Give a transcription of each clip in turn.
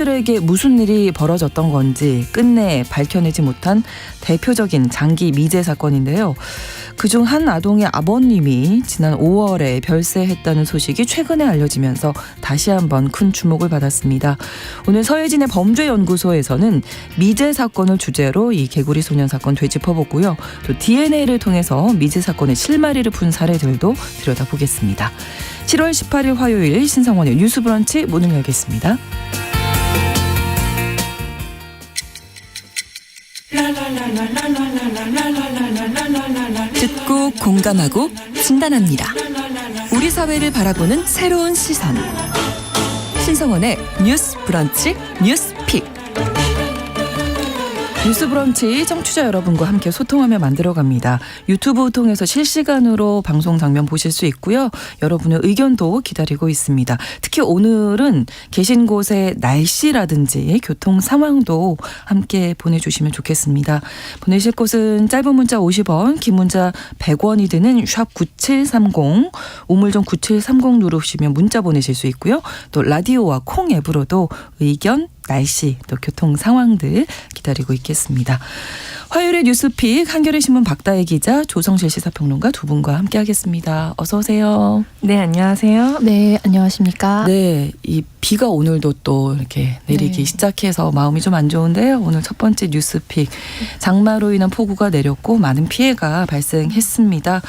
들에게 무슨 일이 벌어졌던 건지 끝내 밝혀내지 못한 대표적인 장기 미제 사건인데요. 그중 한 아동의 아버님이 지난 5월에 별세했다는 소식이 최근에 알려지면서 다시 한번 큰 주목을 받았습니다. 오늘 서예진의 범죄연구소에서는 미제 사건을 주제로 이 개구리 소년 사건 되짚어보고요. 또 DNA를 통해서 미제 사건의 실마리를 푼 사례들도 들여다보겠습니다. 7월 18일 화요일 신성원의 뉴스 브런치 문을 열겠습니다. 듣고 공감하고 진단합니다. 우리 사회를 바라보는 새로운 시선. 신성원의 뉴스 브런치 뉴스픽. 뉴스 브런치 청취자 여러분과 함께 소통하며 만들어갑니다. 유튜브 통해서 실시간으로 방송 장면 보실 수 있고요. 여러분의 의견도 기다리고 있습니다. 특히 오늘은 계신 곳의 날씨라든지 교통 상황도 함께 보내주시면 좋겠습니다. 보내실 곳은 짧은 문자 50원, 긴 문자 100원이 드는 샵 9730, 우물정 9730 누르시면 문자 보내실 수 있고요. 또 라디오와 콩 앱으로도 의견, 날씨, 또 교통 상황들 기다리고 있겠습니다. 화요일의 뉴스픽 한겨레 신문 박다혜 기자, 조성실 시사평론가 두 분과 함께하겠습니다. 어서 오세요. 네, 안녕하세요. 네, 안녕하십니까. 네, 이 비가 오늘도 또 이렇게 내리기 시작해서 마음이 좀 안 좋은데요. 오늘 첫 번째 뉴스픽, 장마로 인한 폭우가 내렸고 많은 피해가 발생했습니다.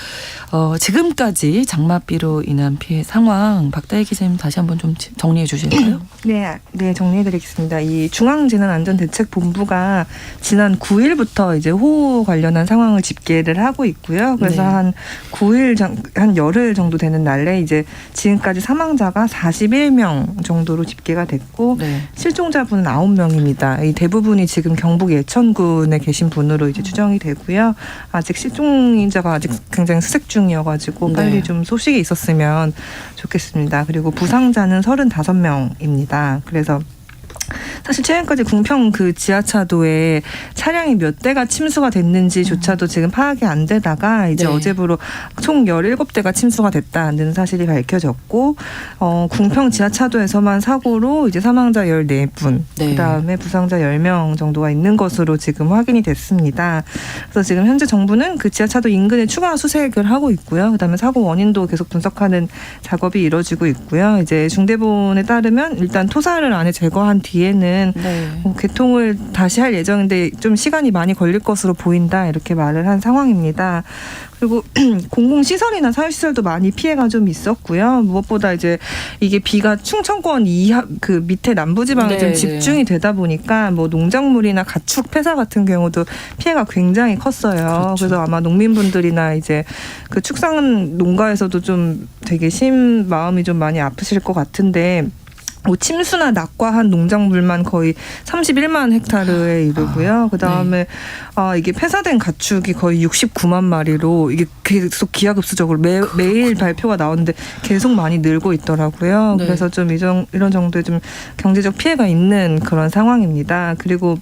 지금까지 장마비로 인한 피해 상황 박다혜 기자님 다시 한번 좀 정리해 주실까요? 네, 정리해드리겠습니다. 이 중앙재난안전대책본부가 지난 9일부터 이제 호우 관련한 상황을 집계를 하고 있고요. 그래서 한 9일, 한 열흘 정도 되는 날에 이제 지금까지 사망자가 41명 정도로 집계가 됐고, 실종자분은 9명입니다. 이 대부분이 지금 경북 예천군에 계신 분으로 이제 추정이 되고요. 아직 실종자가 아직 굉장히 수색 중이어가지고 빨리 좀 소식이 있었으면 좋겠습니다. 그리고 부상자는 35명입니다. 그래서 사실 최근까지 궁평 그 지하차도에 차량이 몇 대가 침수가 됐는지조차도 지금 파악이 안 되다가 이제 어제부로 총 17대가 침수가 됐다는 사실이 밝혀졌고, 궁평 지하차도에서만 사고로 이제 사망자 14분, 그다음에 부상자 10명 정도가 있는 것으로 지금 확인이 됐습니다. 그래서 지금 현재 정부는 그 지하차도 인근에 추가 수색을 하고 있고요. 그다음에 사고 원인도 계속 분석하는 작업이 이루어지고 있고요. 이제 중대본에 따르면 일단 토사를 안에 제거한 뒤에는 개통을 다시 할 예정인데 좀 시간이 많이 걸릴 것으로 보인다, 이렇게 말을 한 상황입니다. 그리고 공공시설이나 사유시설도 많이 피해가 좀 있었고요. 무엇보다 이제 이게 비가 충청권 이하 그 밑에 남부지방에 좀 집중이 되다 보니까 뭐 농작물이나 가축 폐사 같은 경우도 피해가 굉장히 컸어요. 그래서 아마 농민분들이나 이제 그 축산 농가에서도 좀 되게 마음이 좀 많이 아프실 것 같은데, 침수나 낙과한 농작물만 거의 31만 헥타르에 이르고요. 그다음에 이게 폐사된 가축이 거의 69만 마리로 이게 계속 기하급수적으로 매일 발표가 나오는데 계속 많이 늘고 있더라고요. 그래서 좀 이런 정도의 좀 경제적 피해가 있는 그런 상황입니다. 그리고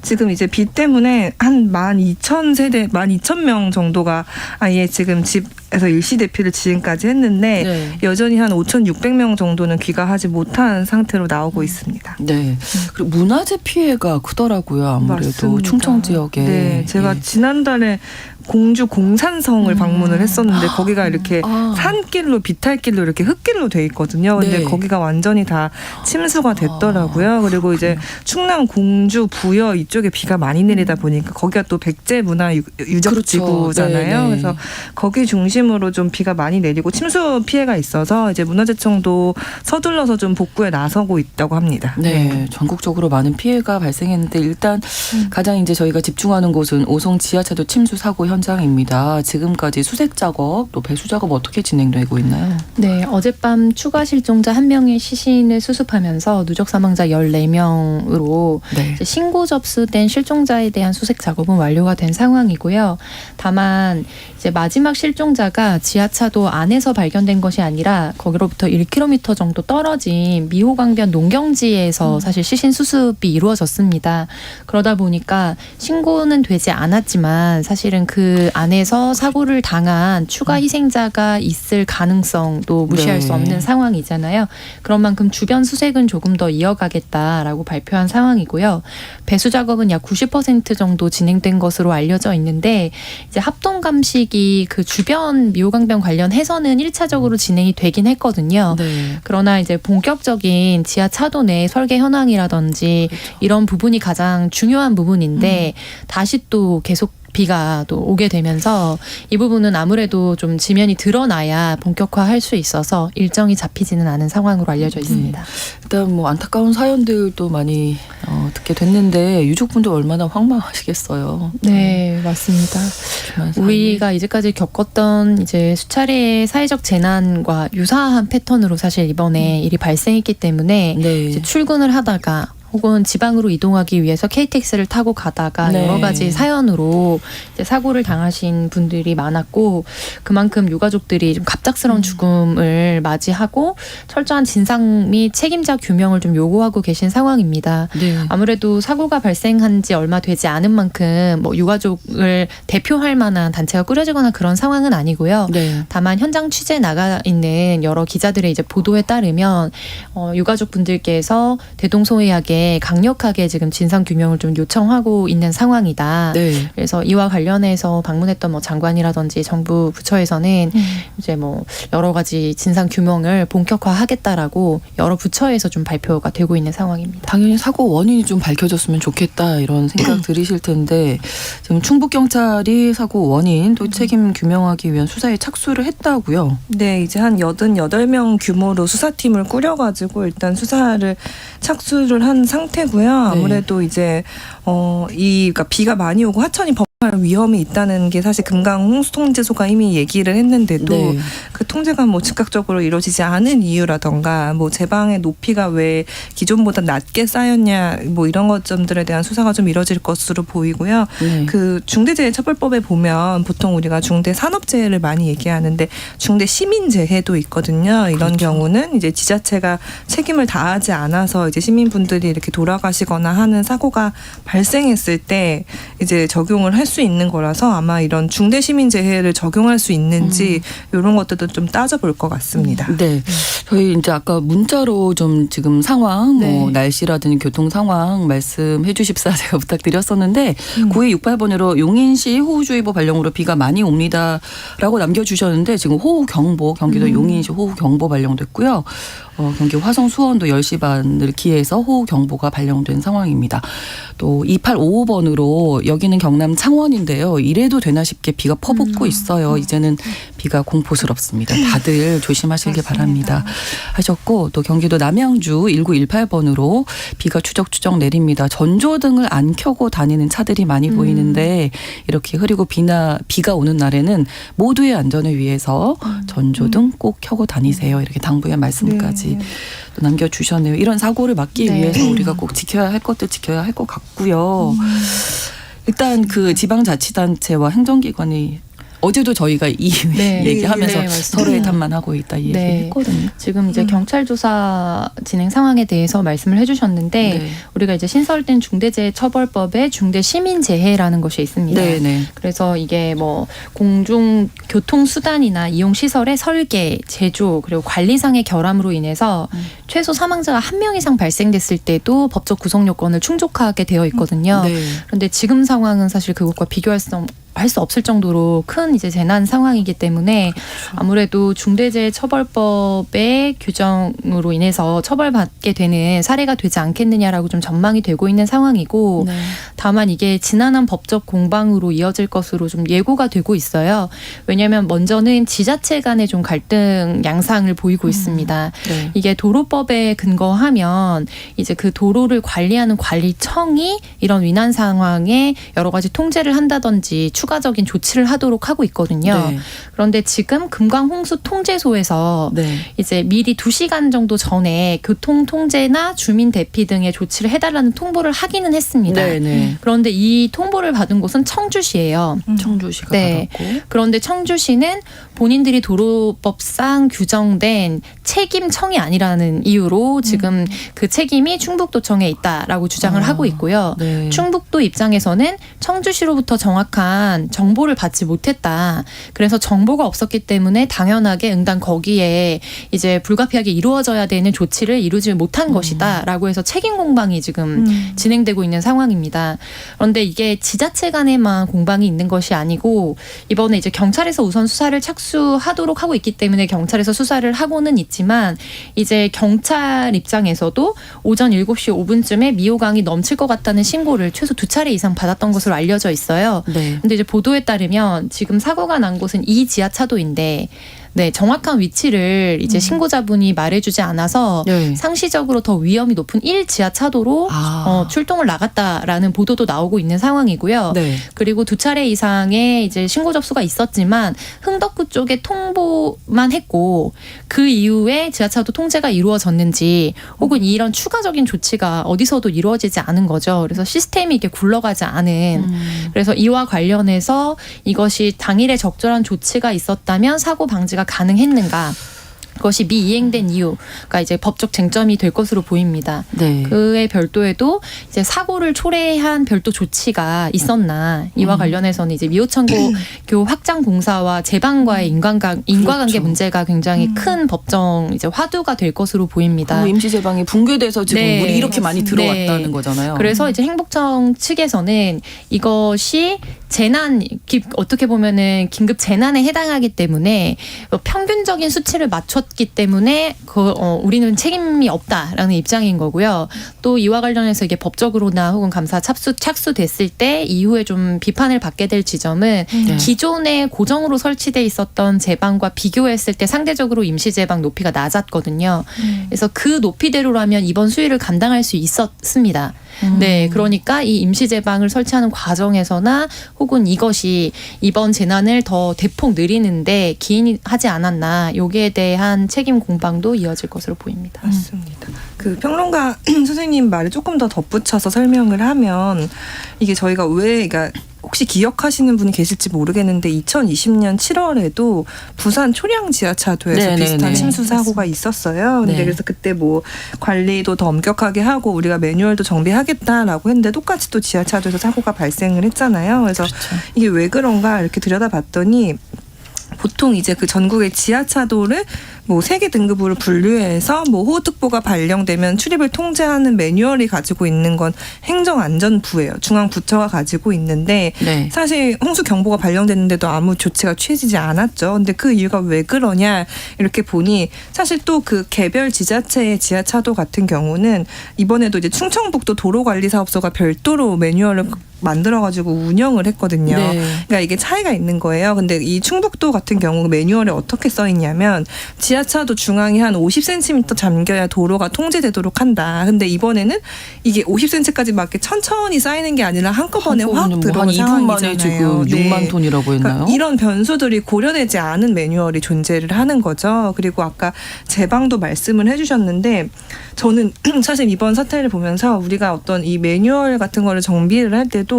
지금 이제 비 때문에 한 12,000명 정도가 아예 지금 집에서 일시 대피를 지금까지 했는데 여전히 한 5,600명 정도는 귀가하지 못한 상태로 나오고 있습니다. 네. 그리고 문화재 피해가 크더라고요. 아무래도 맞습니다. 충청 지역에. 네, 제가 지난달에 공주 공산성을 방문을 했었는데 거기가 이렇게 산길로 비탈길로 이렇게 흙길로 돼 있거든요. 근데 거기가 완전히 다 침수가 됐더라고요. 그리고 이제 충남 공주 부여 이쪽에 비가 많이 내리다 보니까 거기가 또 백제 문화 유적지구잖아요. 그래서 거기 중심으로 좀 비가 많이 내리고 침수 피해가 있어서 이제 문화재청도 서둘러서 좀 복구에 나서고 있다고 합니다. 네, 전국적으로 많은 피해가 발생했는데 일단 가장 이제 저희가 집중하는 곳은 오송 지하차도 침수 사고 현장입니다. 지금까지 수색 작업, 또 배수 작업 어떻게 진행되고 있나요? 네, 어젯밤 추가 실종자 1명의 시신을 수습하면서 누적 사망자 14명으로 이제 신고 접수된 실종자에 대한 수색 작업은 완료가 된 상황이고요. 다만 이제 마지막 실종자가 희생자가 지하차도 안에서 발견된 것이 아니라 거기로부터 1km 정도 떨어진 미호강변 농경지에서 사실 시신 수습이 이루어졌습니다. 그러다 보니까 신고는 되지 않았지만 사실은 그 안에서 사고를 당한 추가 희생자가 있을 가능성도 무시할 수 없는 상황이잖아요. 그런 만큼 주변 수색은 조금 더 이어가겠다라고 발표한 상황이고요. 배수 작업은 약 90% 정도 진행된 것으로 알려져 있는데 이제 합동 감식이 그 주변 미호강변 관련해서는 1차적으로 진행이 되긴 했거든요. 네. 그러나 이제 본격적인 지하차도 내 설계 현황이라든지 이런 부분이 가장 중요한 부분인데 다시 또 계속 비가 또 오게 되면서 이 부분은 아무래도 좀 지면이 드러나야 본격화할 수 있어서 일정이 잡히지는 않은 상황으로 알려져 있습니다. 일단 뭐 안타까운 사연들도 많이 듣게 됐는데 유족분들 얼마나 황망하시겠어요. 네, 맞습니다. 우리가 이제까지 겪었던 이제 수차례의 사회적 재난과 유사한 패턴으로 사실 이번에 일이 발생했기 때문에 네. 이제 출근을 하다가 혹은 지방으로 이동하기 위해서 KTX를 타고 가다가 네. 여러 가지 사연으로 이제 사고를 당하신 분들이 많았고 그만큼 유가족들이 좀 갑작스러운 죽음을 맞이하고 철저한 진상 및 책임자 규명을 좀 요구하고 계신 상황입니다. 네. 아무래도 사고가 발생한 지 얼마 되지 않은 만큼 뭐 유가족을 대표할 만한 단체가 꾸려지거나 그런 상황은 아니고요. 네. 다만 현장 취재 나가 있는 여러 기자들의 이제 보도에 따르면 유가족 분들께서 대동소이하게 강력하게 지금 진상 규명을 좀 요청하고 있는 상황이다. 네. 그래서 이와 관련해서 방문했던 뭐 장관이라든지 정부 부처에서는 이제 뭐 여러 가지 진상 규명을 본격화하겠다라고 여러 부처에서 좀 발표가 되고 있는 상황입니다. 당연히 사고 원인이 좀 밝혀졌으면 좋겠다 이런 생각 들으실 텐데 지금 충북경찰이 사고 원인 또 책임 규명하기 위한 수사에 착수를 했다고요. 네, 이제 한 88명 규모로 수사팀을 꾸려가지고 일단 수사를 착수를 한 상태고요. 아무래도 이제 그러니까 비가 많이 오고 하천이 범할 위험이 있다는 게 사실 금강 홍수통제소가 이미 얘기를 했는데도 네. 그 통제가 뭐 즉각적으로 이루어지지 않은 이유라던가 뭐 제방의 높이가 왜 기존보다 낮게 쌓였냐 뭐 이런 것점들에 대한 수사가 좀 이루어질 것으로 보이고요. 네. 그 중대재해처벌법에 보면 보통 우리가 중대산업재해를 많이 얘기하는데 중대시민재해도 있거든요. 이런 경우는 이제 지자체가 책임을 다하지 않아서 이제 시민분들이 이렇게 돌아가시거나 하는 사고가 발생했을 때 이제 적용을 할 수 있는 거라서 아마 이런 중대시민재해를 적용할 수 있는지 이런 것들도 좀 따져볼 것 같습니다. 네. 저희 이제 아까 문자로 좀 지금 상황, 뭐 날씨라든지 교통 상황 말씀해 주십사 제가 부탁드렸었는데 9268번으로 용인시 호우주의보 발령으로 비가 많이 옵니다라고 남겨주셨는데 지금 호우경보 경기도 용인시 호우경보 발령됐고요. 경기 화성 수원도 10시 반을 기해서 호우경보가 발령된 상황입니다. 또 2855번으로 여기는 경남 창원인데요. 이래도 되나 싶게 비가 퍼붓고 있어요. 이제는 비가 공포스럽습니다. 다들 조심하시길 바랍니다. 하셨고 또 경기도 남양주 1918번으로 비가 추적추적 내립니다. 전조등을 안 켜고 다니는 차들이 많이 보이는데 이렇게 흐리고 비가 오는 날에는 모두의 안전을 위해서 전조등 꼭 켜고 다니세요. 이렇게 당부의 말씀까지 또 남겨주셨네요. 이런 사고를 막기 위해서 우리가 꼭 지켜야 할 것들 지켜야 할 것 같고요. 일단 그 지방자치단체와 행정기관이 어제도 저희가 이 얘기하면서 서로의 탓만 하고 있다 이 얘기했거든요. 지금 이제 경찰 조사 진행 상황에 대해서 말씀을 해주셨는데 우리가 이제 신설된 중대재해처벌법에 중대시민재해라는 것이 있습니다. 그래서 이게 뭐 공중교통수단이나 이용시설의 설계, 제조 그리고 관리상의 결함으로 인해서 최소 사망자가 1명 이상 발생됐을 때도 법적 구성 요건을 충족하게 되어 있거든요. 그런데 지금 상황은 사실 그것과 비교할 수 없을 정도로 큰 이제 재난 상황이기 때문에 아무래도 중대재해처벌법의 규정으로 인해서 처벌받게 되는 사례가 되지 않겠느냐라고 좀 전망이 되고 있는 상황이고 다만 이게 지난한 법적 공방으로 이어질 것으로 좀 예고가 되고 있어요. 왜냐하면 먼저는 지자체 간의 좀 갈등 양상을 보이고 있습니다. 이게 도로법에 근거하면 이제 그 도로를 관리하는 관리청이 이런 위난 상황에 여러 가지 통제를 한다든지 추가적인 조치를 하도록 하고 있거든요. 네. 그런데 지금 금강홍수 통제소에서 네. 이제 미리 2시간 정도 전에 교통 통제나 주민 대피 등의 조치를 해달라는 통보를 하기는 했습니다. 네, 네. 그런데 이 통보를 받은 곳은 청주시예요. 청주시가 네. 받았고. 그런데 청주시는 본인들이 도로법상 규정된 책임청이 아니라는 이유로 지금 그 책임이 충북도청에 있다라고 주장을 하고 있고요. 네. 충북도 입장에서는 청주시로부터 정확한 정보를 받지 못했다. 그래서 정보가 없었기 때문에 당연하게 응당 거기에 이제 불가피하게 이루어져야 되는 조치를 이루지 못한 것이다라고 해서 책임 공방이 지금 진행되고 있는 상황입니다. 그런데 이게 지자체 간에만 공방이 있는 것이 아니고 이번에 이제 경찰에서 우선 수사를 착수하도록 하고 있기 때문에 경찰에서 수사를 하고는 있지만 이제 경찰 입장에서도 오전 7시 5분쯤에 미호강이 넘칠 것 같다는 신고를 최소 2차례 이상 받았던 것으로 알려져 있어요. 네. 근데 이제 보도에 따르면 지금 사고가 난 곳은 이 지하차도인데 네, 정확한 위치를 이제 신고자분이 말해주지 않아서 네. 상시적으로 더 위험이 높은 1 지하차도로 아. 출동을 나갔다라는 보도도 나오고 있는 상황이고요. 네. 그리고 2차례 이상의 이제 신고 접수가 있었지만 흥덕구 쪽에 통보만 했고 그 이후에 지하차도 통제가 이루어졌는지 혹은 이런 추가적인 조치가 어디서도 이루어지지 않은 거죠. 그래서 시스템이 이게 굴러가지 않은 그래서 이와 관련해서 이것이 당일에 적절한 조치가 있었다면 사고 방지가 가능했는가? 그것이 미이행된 이유가 이제 법적 쟁점이 될 것으로 보입니다. 네. 그에 별도에도 이제 사고를 초래한 별도 조치가 있었나 이와 관련해서는 이제 미호천교 확장 공사와 제방과의 인과관계 그렇죠. 문제가 굉장히 큰 법정 이제 화두가 될 것으로 보입니다. 그 임시 제방이 붕괴돼서 지금 네. 물이 이렇게 많이 들어왔다는 네. 거잖아요. 그래서 이제 행복청 측에서는 이것이 어떻게 보면은 긴급 재난에 해당하기 때문에 평균적인 수치를 맞췄기 때문에 우리는 책임이 없다라는 입장인 거고요. 또 이와 관련해서 이게 법적으로나 혹은 감사 착수됐을 때 이후에 좀 비판을 받게 될 지점은 네. 기존에 고정으로 설치돼 있었던 제방과 비교했을 때 상대적으로 임시 제방 높이가 낮았거든요. 그래서 그 높이대로라면 이번 수위를 감당할 수 있었습니다. 네, 그러니까 이 임시 제방을 설치하는 과정에서나 혹은 이것이 이번 재난을 더 대폭 늘리는데 기인하지 않았나 여기에 대한 책임 공방도 이어질 것으로 보입니다. 맞습니다. 그 평론가 선생님 말을 조금 더 덧붙여서 설명을 하면 이게 저희가 그러니까 혹시 기억하시는 분이 계실지 모르겠는데 2020년 7월에도 부산 초량 지하차도에서 네네네. 비슷한 침수 사고가 있었어요. 근데 네. 그래서 그때 뭐 관리도 더 엄격하게 하고 우리가 매뉴얼도 정비하겠다라고 했는데 똑같이 또 지하차도에서 사고가 발생을 했잖아요. 그래서 이게 왜 그런가 이렇게 들여다봤더니 보통 이제 그 전국의 지하차도를 뭐 3개 등급으로 분류해서 뭐 호우특보가 발령되면 출입을 통제하는 매뉴얼이 가지고 있는 건 행정안전부예요. 중앙부처가 가지고 있는데 네. 사실 홍수경보가 발령됐는데도 아무 조치가 취해지지 않았죠. 근데 그 이유가 왜 그러냐 이렇게 보니 사실 또 그 개별 지자체의 지하차도 같은 경우는 이번에도 이제 충청북도 도로관리사업소가 별도로 매뉴얼을 만들어가지고 운영을 했거든요. 네. 그러니까 이게 차이가 있는 거예요. 근데 이 충북도 같은 경우 매뉴얼에 어떻게 써 있냐면 지하차도 중앙이 한 50cm 잠겨야 도로가 통제되도록 한다. 근데 이번에는 이게 50cm까지 막 이렇게 천천히 쌓이는 게 아니라 한꺼번에 확 한 들어온 2분 만에 상황이잖아요. 지금 6만 톤이라고 했나요? 그러니까 이런 변수들이 고려되지 않은 매뉴얼이 존재를 하는 거죠. 그리고 아까 제방도 말씀을 해주셨는데 저는 사실 이번 사태를 보면서 우리가 어떤 이 매뉴얼 같은 거를 정비를 할 때도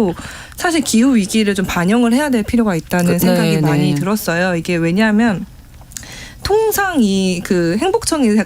사실 기후 위기를 좀 반영을 해야 될 필요가 있다는 생각이 네, 많이 네. 들었어요. 이게 왜냐하면 통상 이 그 행복청이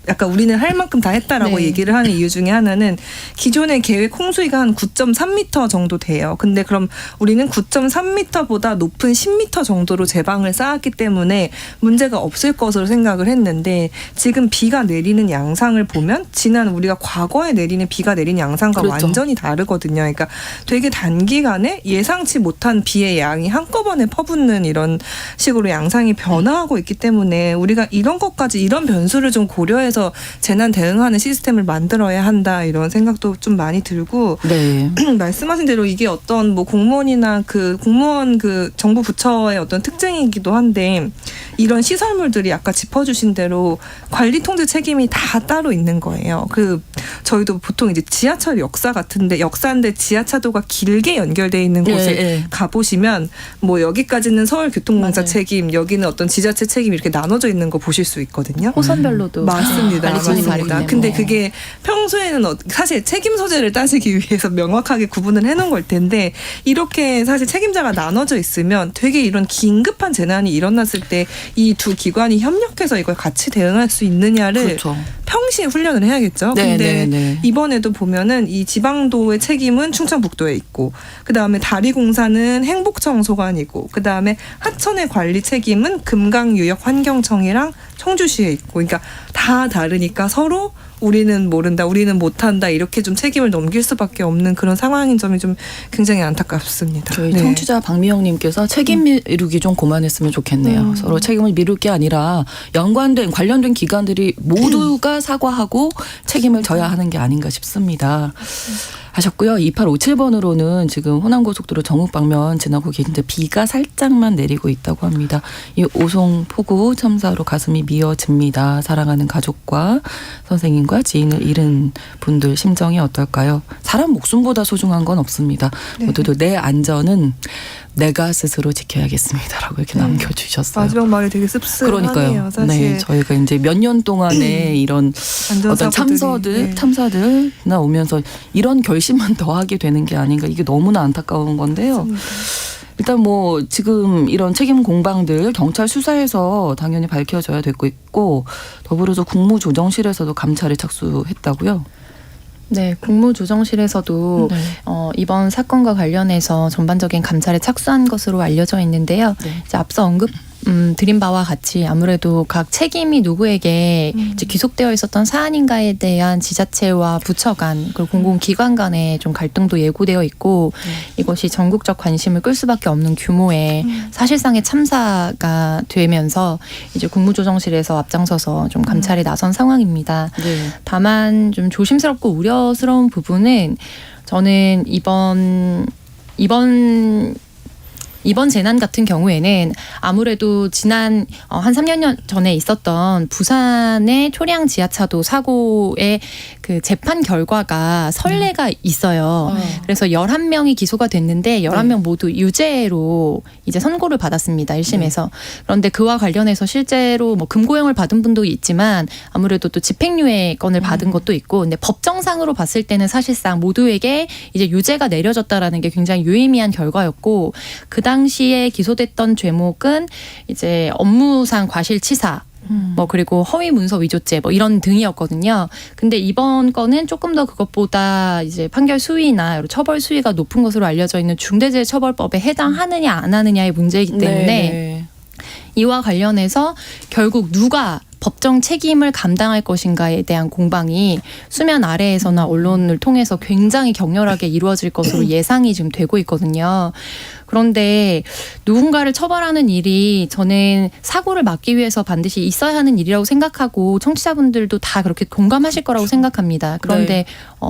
약간 우리는 할 만큼 다 했다라고 네. 얘기를 하는 이유 중에 하나는 기존의 계획 홍수위가 한 9.3m 정도 돼요. 근데 그럼 우리는 9.3m보다 높은 10m 정도로 제방을 쌓았기 때문에 문제가 없을 것으로 생각을 했는데 지금 비가 내리는 양상을 보면 지난 우리가 과거에 내리는 비가 내린 양상과 그렇죠. 완전히 다르거든요. 그러니까 되게 단기간에 예상치 못한 비의 양이 한꺼번에 퍼붓는 이런 식으로 양상이 변화하고 있기 때문에 우리가 이런 것까지 이런 변수를 좀 고려해서 통해서 재난 대응하는 시스템을 만들어야 한다 이런 생각도 좀 많이 들고 네. 말씀하신 대로 이게 어떤 뭐 공무원이나 그 공무원 그 정부 부처의 어떤 특징이기도 한데 이런 시설물들이 아까 짚어주신 대로 관리 통제 책임이 다 따로 있는 거예요. 그 저희도 보통 이제 지하철 역사인데 지하차도가 길게 연결돼 있는 곳에 예. 가보시면 뭐 여기까지는 서울교통공사 맞아요. 책임, 여기는 어떤 지자체 책임 이렇게 나눠져 있는 거 보실 수 있거든요. 호선별로도 맞습니다. 관리층이 맞습니다. 다르기 근데 때문에. 그게 평소에는 사실 책임 소재를 따지기 위해서 명확하게 구분을 해놓은 걸 텐데 이렇게 사실 책임자가 나눠져 있으면 되게 이런 긴급한 재난이 일어났을 때 이 두 기관이 협력해서 이걸 같이 대응할 수 있느냐를 그렇죠. 평시에 훈련을 해야겠죠. 네, 근데 네, 네. 이번에도 보면은 이 지방도의 책임은 충청북도에 있고 그다음에 다리공사는 행복청 소관이고 그다음에 하천의 관리 책임은 금강유역환경청이랑 청주시에 있고 그러니까 다 다르니까 서로 우리는 모른다, 우리는 못한다 이렇게 좀 책임을 넘길 수밖에 없는 그런 상황인 점이 좀 굉장히 안타깝습니다. 저희 네. 청취자 박미영님께서 책임 미루기 좀 그만했으면 좋겠네요. 서로 책임을 미룰 게 아니라 관련된 기관들이 모두가 사과하고 책임을 져야 하는 게 아닌가 싶습니다. 하셨고요. 2857번으로는 지금 호남고속도로 정읍 방면 지나고 계신데 비가 살짝만 내리고 있다고 합니다. 이 오송 폭우 참사로 가슴이 미어집니다. 사랑하는 가족과 선생님과 지인을 잃은 분들 심정이 어떨까요? 사람 목숨보다 소중한 건 없습니다. 모두도 내 안전은 내가 스스로 지켜야겠습니다라고 이렇게 남겨주셨어요. 마지막 말이 되게 씁쓸하네요. 그러니까요. 사실 네, 저희가 이제 몇 년 동안에 이런 어떤 안전사고들이, 참사들나 오면서 이런 결심만 더 하게 되는 게 아닌가 이게 너무나 안타까운 건데요. 일단 뭐 지금 이런 책임 공방들 경찰 수사에서 당연히 밝혀져야 되고 있고 더불어서 국무조정실에서도 감찰에 착수했다고요. 네, 국무조정실에서도 네. 이번 사건과 관련해서 전반적인 감찰에 착수한 것으로 알려져 있는데요. 네. 이제 앞서 드린 바와 같이 아무래도 각 책임이 누구에게 이제 귀속되어 있었던 사안인가에 대한 지자체와 부처 간 그리고 공공기관 간의 좀 갈등도 예고되어 있고 이것이 전국적 관심을 끌 수밖에 없는 규모의 사실상의 참사가 되면서 이제 국무조정실에서 앞장서서 좀 감찰에 나선 상황입니다. 네. 다만 좀 조심스럽고 우려스러운 부분은 저는 이번 재난 같은 경우에는 아무래도 지난 한 3년 전에 있었던 부산의 초량 지하차도 사고의 그 재판 결과가 선례가 있어요. 그래서 11명이 기소가 됐는데 11명 모두 유죄로 이제 선고를 받았습니다. 1심에서. 그런데 그와 관련해서 실제로 뭐 금고형을 받은 분도 있지만 아무래도 또 집행유예 건을 받은 것도 있고 근데 법정상으로 봤을 때는 사실상 모두에게 이제 유죄가 내려졌다라는 게 굉장히 유의미한 결과였고 그 당시에 기소됐던 죄목은 이제 업무상 과실치사 뭐 그리고 허위 문서 위조죄 뭐 이런 등이었거든요. 근데 이번 건은 조금 더 그것보다 이제 판결 수위나 여러 처벌 수위가 높은 것으로 알려져 있는 중대재해처벌법에 해당하느냐 안 하느냐의 문제이기 때문에 네. 이와 관련해서 결국 누가 법정 책임을 감당할 것인가에 대한 공방이 수면 아래에서나 언론을 통해서 굉장히 격렬하게 이루어질 것으로 예상이 지금 되고 있거든요. 그런데 누군가를 처벌하는 일이 저는 사고를 막기 위해서 반드시 있어야 하는 일이라고 생각하고 청취자분들도 다 그렇게 공감하실 거라고 생각합니다. 그런데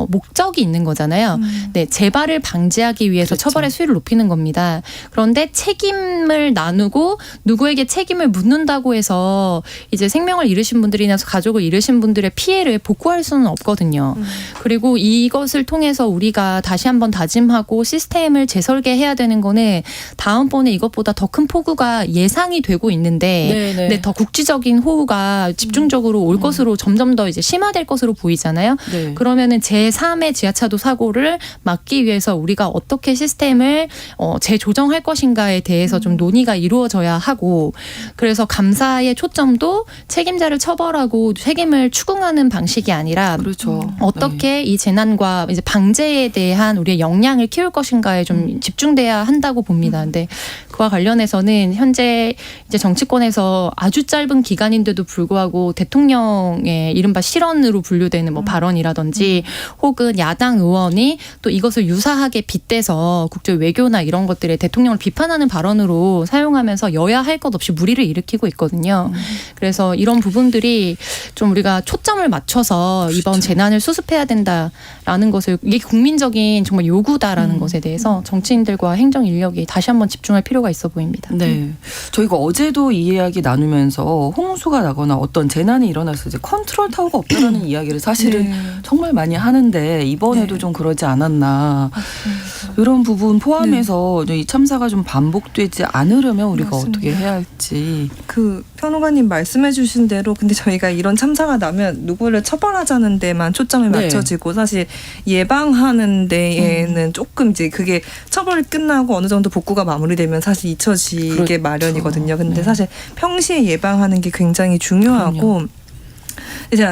목적이 있는 거잖아요. 네, 재발을 방지하기 위해서 그렇죠. 처벌의 수위를 높이는 겁니다. 그런데 책임을 나누고 누구에게 책임을 묻는다고 해서 이제 생명을 잃으신 분들이나 가족을 잃으신 분들의 피해를 복구할 수는 없거든요. 그리고 이것을 통해서 우리가 다시 한번 다짐하고 시스템을 재설계해야 되는 거는 다음번에 이것보다 더 큰 폭우가 예상이 되고 있는데 네. 근데 더 국지적인 호우가 집중적으로 올 것으로 점점 더 이제 심화될 것으로 보이잖아요. 네. 그러면은 제3의 지하차도 사고를 막기 위해서 우리가 어떻게 시스템을 재조정할 것인가에 대해서 좀 논의가 이루어져야 하고 그래서 감사의 초점도 책임자를 처벌하고 책임을 추궁하는 방식이 아니라 그렇죠. 어떻게 이 재난과 이제 방제에 대한 우리의 역량을 키울 것인가에 좀 집중돼야 한다고 봅니다. 근데 그와 관련해서는 현재 이제 정치권에서 아주 짧은 기간인데도 불구하고 대통령의 이른바 실언으로 분류되는 뭐 발언이라든지 혹은 야당 의원이 또 이것을 유사하게 빗대서 국제 외교나 이런 것들에 대통령을 비판하는 발언으로 사용하면서 여야 할 것 없이 무리를 일으키고 있거든요. 그래서 이런 부분들이 좀 우리가 초점을 맞춰서 이번 재난을 수습해야 된다라는 것을 이게 국민적인 정말 요구다라는 것에 대해서 정치인들과 행정 인력이 다시 한번 집중할 필요가 있어 보입니다. 네. 저희가 어제도 이 이야기 나누면서 홍수가 나거나 어떤 재난이 일어났을 때 컨트롤 타워가 없다라는 이야기를 사실은 정말 많이 하는데 이번에도 좀 그러지 않았나. 이런 부분 포함해서 이 참사가 좀 반복되지 않으려면 우리가 맞습니다. 어떻게 해야 할지. 그 평론가님 말씀해주신 대로 근데 저희가 이런 참사가 나면 누구를 처벌하자는 데만 초점이 네. 맞춰지고 사실 예방하는 데에는 조금 이제 그게 처벌이 끝나고 어느 정도 복구가 마무리되면 사실 잊혀지게 그렇죠. 마련이거든요. 근데 네. 사실 평시에 예방하는 게 굉장히 중요하고. 그럼요.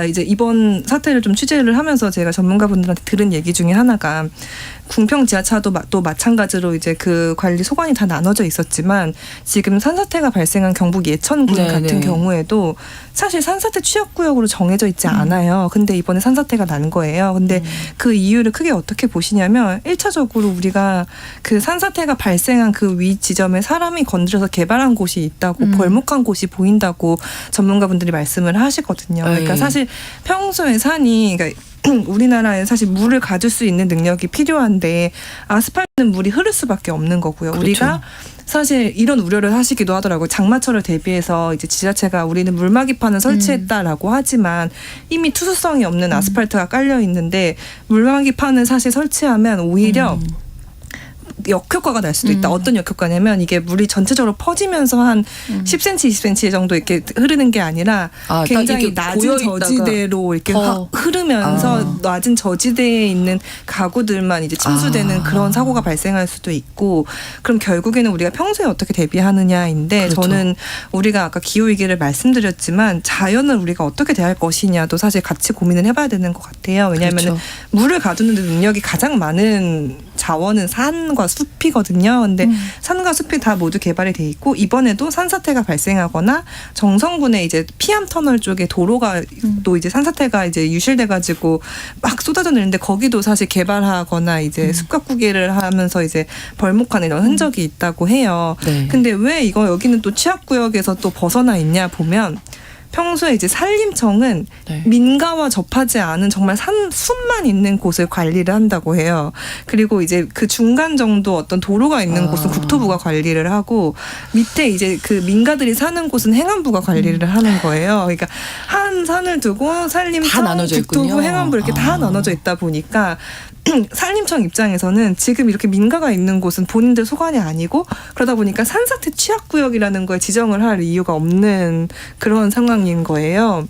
이제 이번 사태를 좀 취재를 하면서 제가 전문가분들한테 들은 얘기 중에 하나가 궁평 지하차도 또 마찬가지로 이제 그 관리 소관이 다 나눠져 있었지만 지금 산사태가 발생한 경북 예천군 네, 같은 네. 경우에도 사실 산사태 취약구역으로 정해져 있지 않아요. 근데 이번에 산사태가 난 거예요. 근데 그 이유를 크게 어떻게 보시냐면 1차적으로 우리가 그 산사태가 발생한 그 위 지점에 사람이 건드려서 개발한 곳이 있다고 벌목한 곳이 보인다고 전문가분들이 말씀을 하시거든요. 그러니까 에이. 사실 평소에 산이 그러니까 우리나라에 사실 물을 가질 수 있는 능력이 필요한데 아스팔트는 물이 흐를 수밖에 없는 거고요. 그렇죠. 우리가 사실 이런 우려를 하시기도 하더라고요. 장마철을 대비해서 이제 지자체가 우리는 물막이판을 설치했다라고 하지만 이미 투수성이 없는 아스팔트가 깔려 있는데 물막이판을 사실 설치하면 오히려 역효과가 날 수도 있다. 어떤 역효과냐면 이게 물이 전체적으로 퍼지면서 한 10cm, 20cm 정도 이렇게 흐르는 게 아니라 아, 굉장히 딱 낮은 이렇게 고여 저지대로 이렇게 더. 흐르면서 낮은 저지대에 있는 가구들만 이제 침수되는 그런 사고가 발생할 수도 있고 그럼 결국에는 우리가 평소에 어떻게 대비하느냐인데 그렇죠. 저는 우리가 아까 기후위기를 말씀드렸지만 자연을 우리가 어떻게 대할 것이냐도 사실 같이 고민을 해봐야 되는 것 같아요. 왜냐하면 그렇죠. 물을 가두는 데 능력이 가장 많은 자원은 산과 숲이거든요. 근데 산과 숲이 다 모두 개발이 돼 있고 이번에도 산사태가 발생하거나 정성군에 이제 피암 터널 쪽에 도로가 또 이제 산사태가 이제 유실돼 가지고 막 쏟아져 내리는데 거기도 사실 개발하거나 이제 숲 가꾸기를 하면서 이제 벌목하는 이런 흔적이 있다고 해요. 네. 근데 왜 이거 여기는 또 취약구역에서 또 벗어나 있냐 보면 평소에 이제 산림청은 네. 민가와 접하지 않은 정말 숲만 있는 곳을 관리를 한다고 해요. 그리고 이제 그 중간 정도 어떤 도로가 있는 곳은 국토부가 관리를 하고 밑에 이제 그 민가들이 사는 곳은 행안부가 관리를 하는 거예요. 그러니까 한 산을 두고 다 산림청, 나눠져 국토부, 있군요. 행안부 이렇게 다 나눠져 있다 보니까 산림청 입장에서는 지금 이렇게 민가가 있는 곳은 본인들 소관이 아니고 그러다 보니까 산사태 취약구역이라는 거에 지정을 할 이유가 없는 그런 상황인 거예요.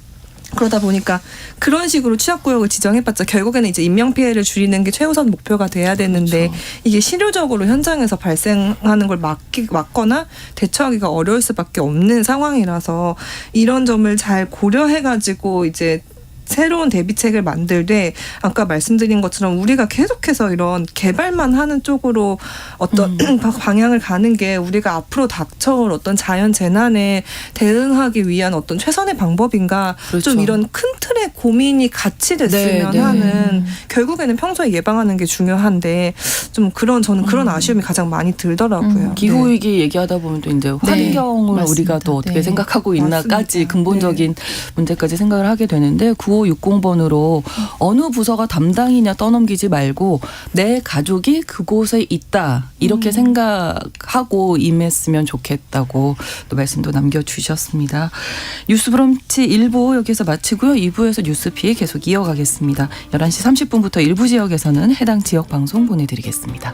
그러다 보니까 그런 식으로 취약구역을 지정해봤자 결국에는 이제 인명피해를 줄이는 게 최우선 목표가 돼야 되는데 그렇죠. 이게 실효적으로 현장에서 발생하는 걸 막거나 대처하기가 어려울 수밖에 없는 상황이라서 이런 점을 잘 고려해가지고 이제 새로운 대비책을 만들되 아까 말씀드린 것처럼 우리가 계속해서 이런 개발만 하는 쪽으로 어떤 방향을 가는 게 우리가 앞으로 닥쳐올 어떤 자연 재난에 대응하기 위한 어떤 최선의 방법인가 그렇죠. 좀 이런 큰 틀의 고민이 같이 됐으면 네, 네. 하는 결국에는 평소에 예방하는 게 중요한데 좀 저는 그런 아쉬움이 가장 많이 들더라고요. 기후 네. 위기 얘기하다 보면 또 이제 환경을 맞습니다. 우리가 또 어떻게 네. 생각하고 있나까지 맞습니다. 근본적인 문제까지 생각을 하게 되는데 9560번으로 어느 부서가 담당이냐 떠넘기지 말고 내 가족이 그곳에 있다 이렇게 생각하고 임했으면 좋겠다고 또 말씀도 남겨주셨습니다. 뉴스브런치 1부 여기서 마치고요. 2부에서 뉴스피 계속 이어가겠습니다. 11시 30분부터 일부 지역에서는 해당 지역 방송 보내드리겠습니다.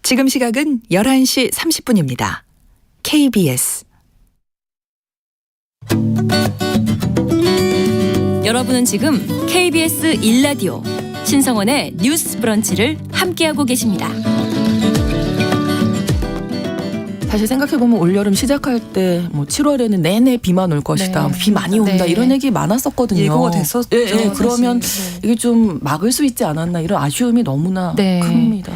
지금 시각은 11시 30분입니다. KBS 여러분은 지금 KBS 1라디오 신성원의 뉴스 브런치를 함께하고 계십니다. 사실 생각해보면 올여름 시작할 때 뭐 7월에는 내내 비만 올 것이다. 네. 비 많이 온다. 네. 이런 얘기 많았었거든요. 예고가 됐었죠. 예, 예. 그러면 사실. 이게 좀 막을 수 있지 않았나 이런 아쉬움이 너무나 네. 큽니다.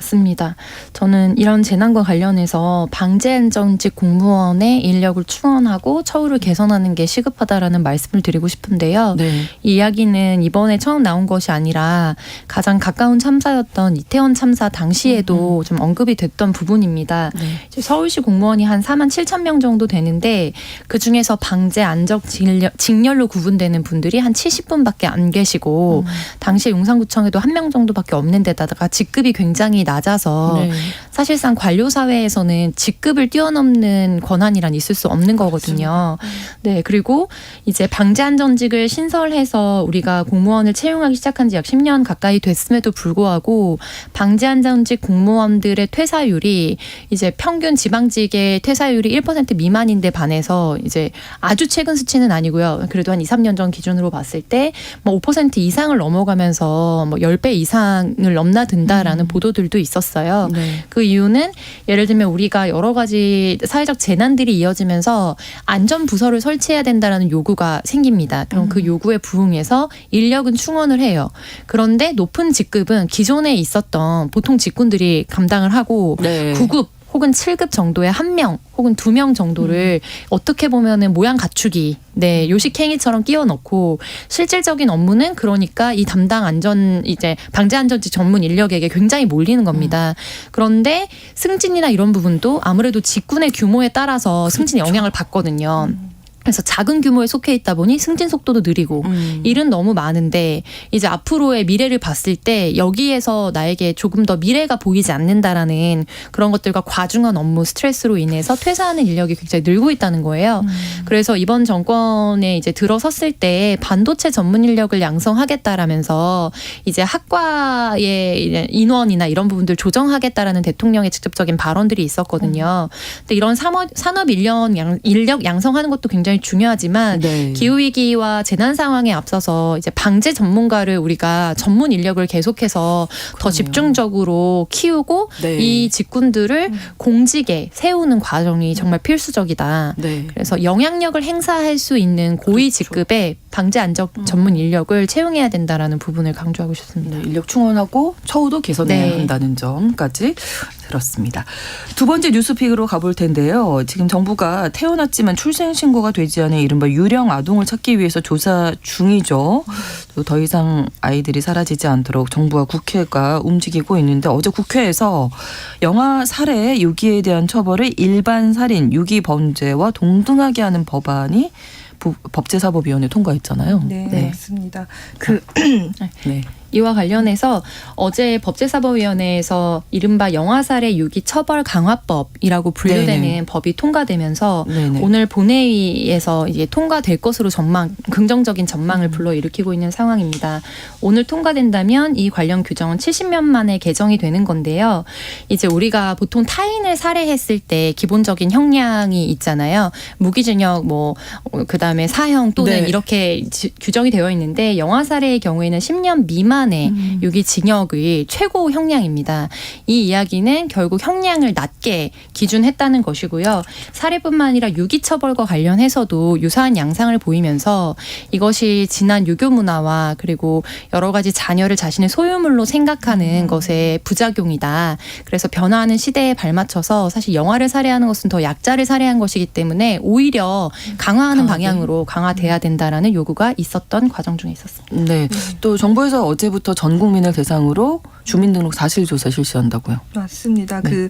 맞습니다. 저는 이런 재난과 관련해서 방재안전직 공무원의 인력을 충원하고 처우를 개선하는 게 시급하다라는 말씀을 드리고 싶은데요. 네. 이 이야기는 이번에 처음 나온 것이 아니라 가장 가까운 참사였던 이태원 참사 당시에도 좀 언급이 됐던 부분입니다. 네. 이제 서울시 공무원이 한 4만 7천 명 정도 되는데 그중에서 방재 안적 직렬로 구분되는 분들이 한 70분밖에 안 계시고 당시 용산구청에도 한 명 정도밖에 없는 데다가 직급이 굉장히 낮아서 네. 사실상 관료 사회에서는 직급을 뛰어넘는 권한이란 있을 수 없는 거거든요. 네, 그리고 이제 방재안전직을 신설해서 우리가 공무원을 채용하기 시작한 지 약 10년 가까이 됐음에도 불구하고 방재안전직 공무원들의 퇴사율이 이제 평균 지방직의 퇴사율이 1% 미만인데 반해서 이제 아주 최근 수치는 아니고요. 그래도 한 2, 3년 전 기준으로 봤을 때 뭐 5% 이상을 넘어가면서 뭐 10배 이상을 넘나든다라는 보도들도 있었어요. 네. 그 이유는 예를 들면 우리가 여러 가지 사회적 재난들이 이어지면서 안전부서를 설치해야 된다라는 요구가 생깁니다. 그럼 그 요구에 부응해서 인력은 충원을 해요. 그런데 높은 직급은 기존에 있었던 보통 직군들이 감당을 하고 네. 9급 혹은 7급 정도의 1명 혹은 2명 정도를 어떻게 보면은 모양 갖추기, 네, 요식행위처럼 끼워 넣고 실질적인 업무는 그러니까 이 담당 이제 방재안전직 전문 인력에게 굉장히 몰리는 겁니다. 그런데 승진이나 이런 부분도 아무래도 직군의 규모에 따라서 승진에 영향을 받거든요. 그래서 작은 규모에 속해 있다 보니 승진 속도도 느리고 일은 너무 많은데 이제 앞으로의 미래를 봤을 때 여기에서 나에게 조금 더 미래가 보이지 않는다라는 그런 것들과 과중한 업무 스트레스로 인해서 퇴사하는 인력이 굉장히 늘고 있다는 거예요. 그래서 이번 정권에 이제 들어섰을 때 반도체 전문 인력을 양성하겠다라면서 이제 학과의 인원이나 이런 부분들 조정하겠다라는 대통령의 직접적인 발언들이 있었거든요. 근데 이런 산업 인력 양성하는 것도 굉장히 중요하지만 네. 기후위기와 재난 상황에 앞서서 이제 방재 전문가를 우리가 전문 인력을 계속해서 더 집중적으로 키우고 네. 이 직군들을 공직에 세우는 과정이 정말 필수적이다. 네. 그래서 영향력을 행사할 수 있는 고위 직급의 방재 안적 전문 인력을 채용해야 된다라는 부분을 강조하고 싶습니다. 네, 인력 충원하고 처우도 개선해야 네. 한다는 점까지 들었습니다. 두 번째 뉴스픽으로 가볼 텐데요. 지금 정부가 태어났지만 출생신고가 되지 않은 이른바 유령 아동을 찾기 위해서 조사 중이죠. 또 더 이상 아이들이 사라지지 않도록 정부와 국회가 움직이고 있는데 어제 국회에서 영아 살해 유기에 대한 처벌을 일반 살인 유기 범죄와 동등하게 하는 법안이 법제사법위원회 통과했잖아요. 네, 네. 맞습니다. 네. 이와 관련해서 어제 법제사법위원회에서 이른바 영아살해 유기 처벌 강화법이라고 분류되는 네네. 법이 통과되면서 네네. 오늘 본회의에서 이제 통과될 것으로 긍정적인 전망을 불러일으키고 있는 상황입니다. 오늘 통과된다면 이 관련 규정은 70년 만에 개정이 되는 건데요. 이제 우리가 보통 타인을 살해했을 때 기본적인 형량이 있잖아요. 무기징역 그다음에 사형 또는 네. 이렇게 규정이 되어 있는데 영아살해의 경우에는 10년 미만의 유기징역의 최고 형량입니다. 이 이야기는 결국 형량을 낮게 기준했다는 것이고요. 살해뿐만 아니라 유기처벌과 관련해서도 유사한 양상을 보이면서 이것이 지난 유교 문화와 그리고 여러 가지 자녀를 자신의 소유물로 생각하는 것의 부작용이다. 그래서 변화하는 시대에 발맞춰서 사실 영아를 살해하는 것은 더 약자를 살해한 것이기 때문에 오히려 강화하는 방향으로 강화돼야 된다라는 요구가 있었던 과정 중에 있었습니다. 네. 또 정부에서 어제부터 전 국민을 대상으로 주민등록 사실조사 실시한다고요. 맞습니다. 네.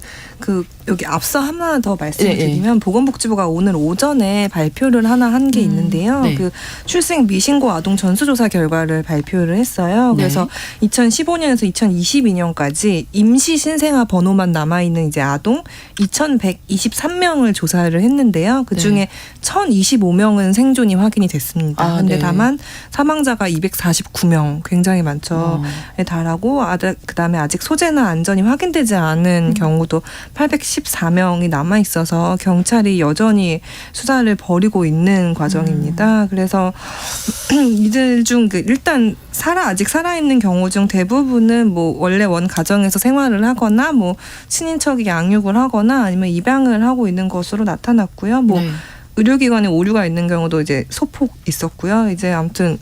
여기 앞서 하나 더 말씀을 예, 예. 드리면 보건복지부가 오늘 오전에 발표를 하나 한 게 있는데요. 네. 그 출생 미신고 아동 전수조사 결과를 발표를 했어요. 그래서 2015년에서 2022년까지 임시 신생아 번호만 남아있는 이제 아동 2,123명을 조사를 했는데요. 그 중에 1,025명은 생존이 확인이 됐습니다. 아, 근데 네. 다만 사망자가 249명, 굉장히 많죠. 에 달하고 그다음에 아직 소재나 안전이 확인되지 않은 경우도 814명이 남아 있어서 경찰이 여전히 수사를 벌이고 있는 과정입니다. 그래서 이들 중 일단 아직 살아있는 경우 중 대부분은 원래 원 가정에서 생활을 하거나 친인척이 양육을 하거나 아니면 입양을 하고 있는 것으로 나타났고요. 네. 의료기관에 오류가 있는 경우도 이제 소폭 있었고요. 이제 아무튼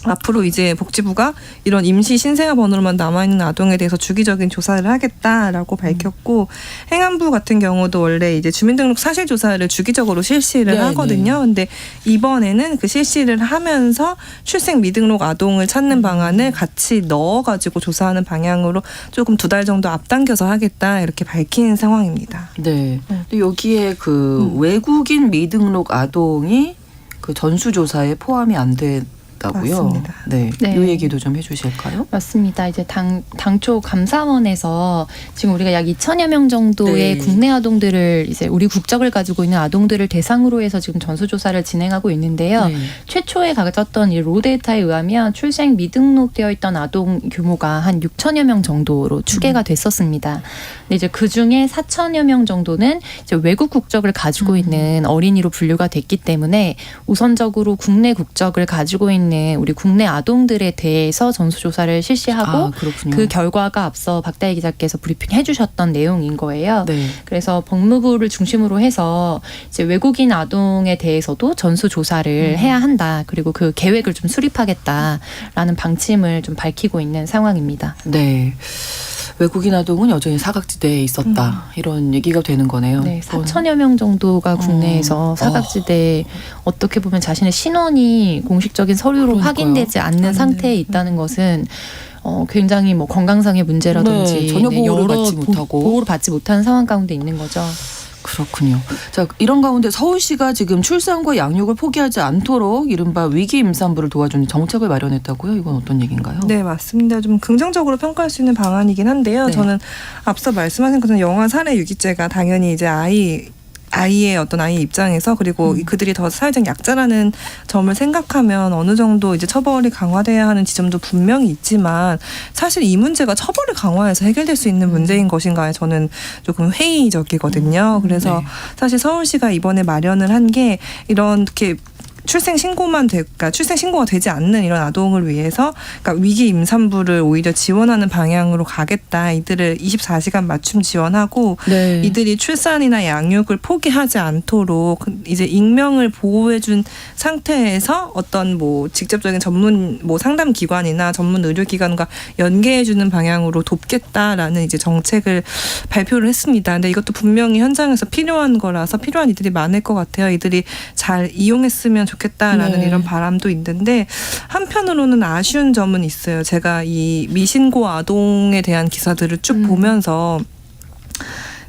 앞으로 이제 복지부가 이런 임시 신생아 번호로만 남아있는 아동에 대해서 주기적인 조사를 하겠다라고 밝혔고 행안부 같은 경우도 원래 이제 주민등록 사실 조사를 주기적으로 실시를 하거든요. 근데 이번에는 그 실시를 하면서 출생 미등록 아동을 찾는 방안을 같이 넣어가지고 조사하는 방향으로 조금 2달 정도 앞당겨서 하겠다 이렇게 밝힌 상황입니다. 네. 근데 여기에 그 외국인 미등록 아동이 그 전수조사에 포함이 안 돼. 고요. 맞습니다. 네. 네. 이 얘기도 좀 해주실까요? 맞습니다. 이제 당초 감사원에서 지금 우리가 약 2천여 명 정도의 네. 국내 아동들을 이제 우리 국적을 가지고 있는 아동들을 대상으로 해서 지금 전수조사를 진행하고 있는데요. 네. 최초에 가졌던 이 로데이터에 의하면 출생 미등록되어 있던 아동 규모가 한 6천여 명 정도로 추계가 됐었습니다. 근데 이제 그 중에 4천여 명 정도는 이제 외국 국적을 가지고 있는 어린이로 분류가 됐기 때문에 우선적으로 국내 국적을 가지고 있는 우리 국내 아동들에 대해서 전수조사를 실시하고 그렇군요. 그 결과가 앞서 박다희 기자께서 브리핑해 주셨던 내용인 거예요. 네. 그래서 법무부를 중심으로 해서 이제 외국인 아동에 대해서도 전수조사를 해야 한다. 그리고 그 계획을 좀 수립하겠다라는 방침을 좀 밝히고 있는 상황입니다. 네. 외국인 아동은 여전히 사각지대에 있었다. 이런 얘기가 되는 거네요. 네, 4천여 명 정도가 국내에서 사각지대에 어떻게 보면 자신의 신원이 공식적인 서류로 그러니까요. 확인되지 않는 상태에 있다는 것은 굉장히 뭐 건강상의 문제라든지 네, 전혀 보호를 받지 못하고. 보호를 받지 못하는 상황 가운데 있는 거죠. 그렇군요. 자, 이런 가운데 서울시가 지금 출산과 양육을 포기하지 않도록 이른바 위기 임산부를 도와주는 정책을 마련했다고요? 이건 어떤 얘기인가요? 네, 맞습니다. 좀 긍정적으로 평가할 수 있는 방안이긴 한데요. 네. 저는 앞서 말씀하신 것은 영아 살해 유기죄가 당연히 이제 아이의 어떤 아이의 입장에서 그리고 그들이 더 사회적 약자라는 점을 생각하면 어느 정도 이제 처벌이 강화돼야 하는 지점도 분명히 있지만 사실 이 문제가 처벌을 강화해서 해결될 수 있는 문제인 것인가에 저는 조금 회의적이거든요. 그래서 네. 사실 서울시가 이번에 마련을 한 게 이렇게 출생 신고가 되지 않는 이런 아동을 위해서 그러니까 위기 임산부를 오히려 지원하는 방향으로 가겠다. 이들을 24시간 맞춤 지원하고 네. 이들이 출산이나 양육을 포기하지 않도록 이제 익명을 보호해준 상태에서 어떤 뭐 직접적인 전문 뭐 상담 기관이나 전문 의료기관과 연계해주는 방향으로 돕겠다라는 이제 정책을 발표를 했습니다. 근데 이것도 분명히 현장에서 필요한 거라서 필요한 이들이 많을 것 같아요. 이들이 잘 이용했으면 좋겠다라는 네. 이런 바람도 있는데 한편으로는 아쉬운 점은 있어요. 제가 이 미신고 아동에 대한 기사들을 쭉 보면서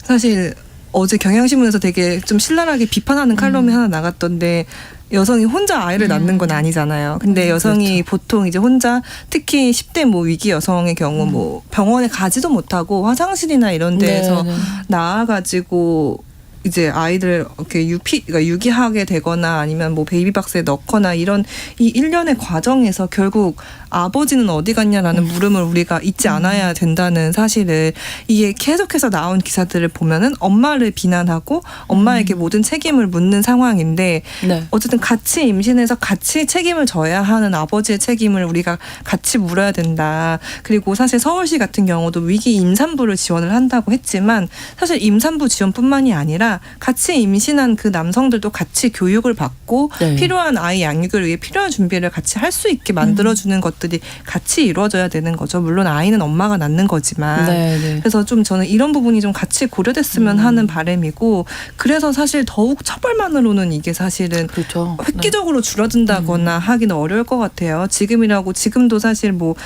사실 어제 경향신문에서 되게 좀 신랄하게 비판하는 칼럼이 하나 나갔던데 여성이 혼자 아이를 낳는 건 아니잖아요. 근데 여성이 그렇죠. 보통 이제 혼자 특히 10대 뭐 위기 여성의 경우 뭐 병원에 가지도 못하고 화장실이나 이런 데에서 네, 네. 나와가지고 이제 아이들 이렇게 그러니까 유기하게 되거나 아니면 뭐 베이비박스에 넣거나 이런 이 일련의 과정에서 결국 아버지는 어디 갔냐라는 물음을 우리가 잊지 않아야 된다는 사실을 이게 계속해서 나온 기사들을 보면은 엄마를 비난하고 엄마에게 모든 책임을 묻는 상황인데 네. 어쨌든 같이 임신해서 같이 책임을 져야 하는 아버지의 책임을 우리가 같이 물어야 된다. 그리고 사실 서울시 같은 경우도 위기 임산부를 지원을 한다고 했지만 사실 임산부 지원뿐만이 아니라 같이 임신한 그 남성들도 같이 교육을 받고 네. 필요한 아이 양육을 위해 필요한 준비를 같이 할 수 있게 만들어주는 것들이 같이 이루어져야 되는 거죠. 물론 아이는 엄마가 낳는 거지만. 네, 네. 그래서 좀 저는 이런 부분이 좀 같이 고려됐으면 하는 바람이고 그래서 사실 더욱 처벌만으로는 이게 사실은 그렇죠. 획기적으로 줄어든다거나 하기는 어려울 것 같아요. 지금도 사실 뭐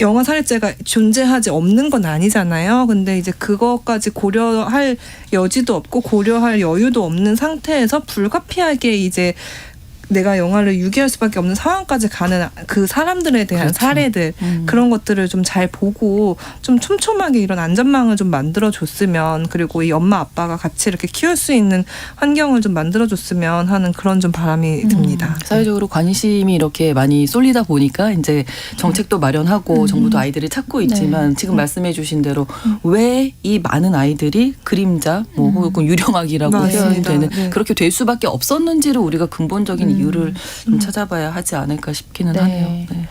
영아 살해죄가 존재하지 없는 건 아니잖아요. 근데 이제 그것까지 고려할 여지도 없고 고려할 여유도 없는 상태에서 불가피하게 이제 내가 영아를 유기할 수밖에 없는 상황까지 가는 그 사람들에 대한 그렇죠. 사례들 그런 것들을 좀 잘 보고 좀 촘촘하게 이런 안전망을 좀 만들어줬으면 그리고 이 엄마 아빠가 같이 이렇게 키울 수 있는 환경을 좀 만들어줬으면 하는 그런 좀 바람이 듭니다. 사회적으로 관심이 이렇게 많이 쏠리다 보니까 이제 정책도 마련하고 정부도 아이들을 찾고 있지만 지금 말씀해 주신 대로 왜 이 많은 아이들이 그림자 뭐 혹은 유령아기라고 맞습니다. 표현되는 네. 그렇게 될 수밖에 없었는지를 우리가 근본적인 이유를 좀 찾아봐야 하지 않을까 싶기는 네. 하네요. 네.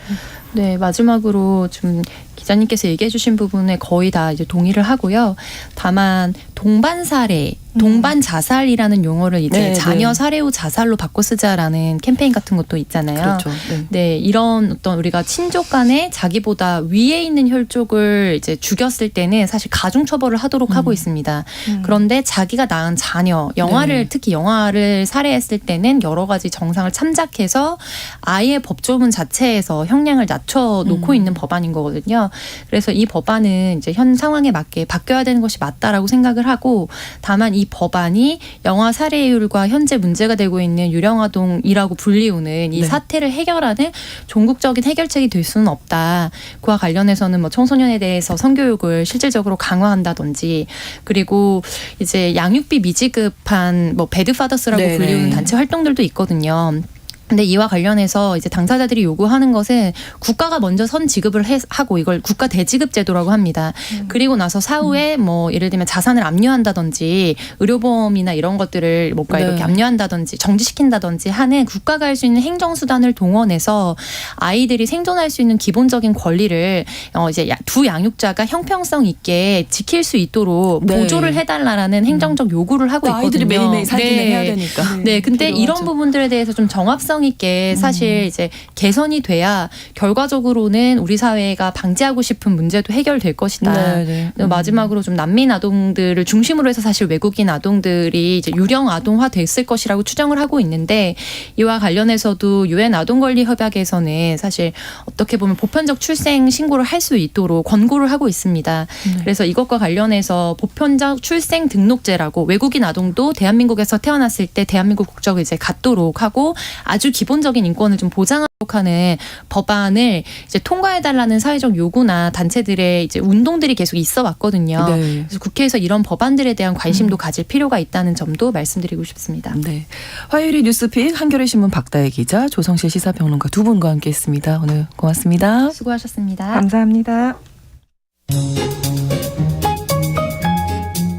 네, 마지막으로 좀 기자님께서 얘기해 주신 부분에 거의 다 이제 동의를 하고요. 다만 동반 살해, 동반 자살이라는 용어를 이제 네, 자녀 네. 살해 후 자살로 바꿔 쓰자라는 캠페인 같은 것도 있잖아요. 그렇죠. 네. 네, 이런 어떤 우리가 친족 간에 자기보다 위에 있는 혈족을 이제 죽였을 때는 사실 가중 처벌을 하도록 하고 있습니다. 그런데 자기가 낳은 자녀, 네. 특히 영아를 살해했을 때는 여러 가지 정상을 참작해서 아예 법조문 자체에서 형량을 낮춰 놓고 있는 법안인 거거든요. 그래서 이 법안은 이제 현 상황에 맞게 바뀌어야 되는 것이 맞다라고 생각을 하고, 다만 이 법안이 영아 살해율과 현재 문제가 되고 있는 유령아동이라고 불리우는 이 네. 사태를 해결하는 종국적인 해결책이 될 수는 없다. 그와 관련해서는 뭐 청소년에 대해서 성교육을 실질적으로 강화한다든지, 그리고 이제 양육비 미지급한 뭐 배드파더스라고 네, 불리우는 네. 단체 활동들도 있거든요. 근데 이와 관련해서 이제 당사자들이 요구하는 것은 국가가 먼저 선 지급을 하고 이걸 국가 대지급 제도라고 합니다. 그리고 나서 사후에 뭐 예를 들면 자산을 압류한다든지 의료보험이나 이런 것들을 뭔가 네. 이렇게 압류한다든지 정지시킨다든지 하는 국가가 할 수 있는 행정수단을 동원해서 아이들이 생존할 수 있는 기본적인 권리를 이제 두 양육자가 형평성 있게 지킬 수 있도록 네. 보조를 해달라는 행정적 요구를 하고 있거든요. 아이들이 매일매일 살기는 네. 해야 되니까. 네, 근데 필요하죠. 이런 부분들에 대해서 좀 정합성 있게 사실 이제 개선이 돼야 결과적으로는 우리 사회가 방지하고 싶은 문제도 해결될 것이다. 네, 네. 그리고 마지막으로 좀 난민 아동들을 중심으로 해서 사실 외국인 아동들이 이제 유령 아동화 됐을 것이라고 추정을 하고 있는데, 이와 관련해서도 유엔 아동 권리 협약에서는 사실 어떻게 보면 보편적 출생 신고를 할 수 있도록 권고를 하고 있습니다. 그래서 이것과 관련해서 보편적 출생 등록제라고 외국인 아동도 대한민국에서 태어났을 때 대한민국 국적을 이제 갖도록 하고 아주 기본적인 인권을 좀 보장하도록 하는 법안을 이제 통과해달라는 사회적 요구나 단체들의 이제 운동들이 계속 있어 왔거든요. 네. 그래서 국회에서 이런 법안들에 대한 관심도 가질 필요가 있다는 점도 말씀드리고 싶습니다. 네. 화요일의 뉴스픽 한겨레 신문 박다혜 기자, 조성실 시사평론가 두 분과 함께했습니다. 오늘 고맙습니다. 수고하셨습니다. 감사합니다.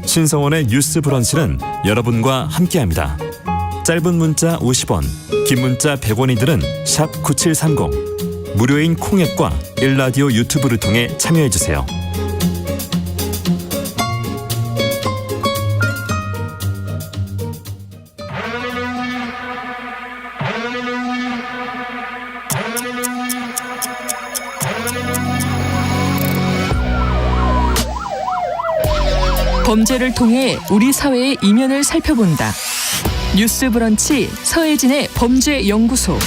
신성원의 뉴스 브런치는 여러분과 함께합니다. 짧은 문자 50원, 긴 문자 100원이들은 샵 9730, 무료인 콩앱과 일라디오 유튜브를 통해 참여해주세요. 범죄를 통해 우리 사회의 이면을 살펴본다. 뉴스 브런치 서혜진의 범죄연구소.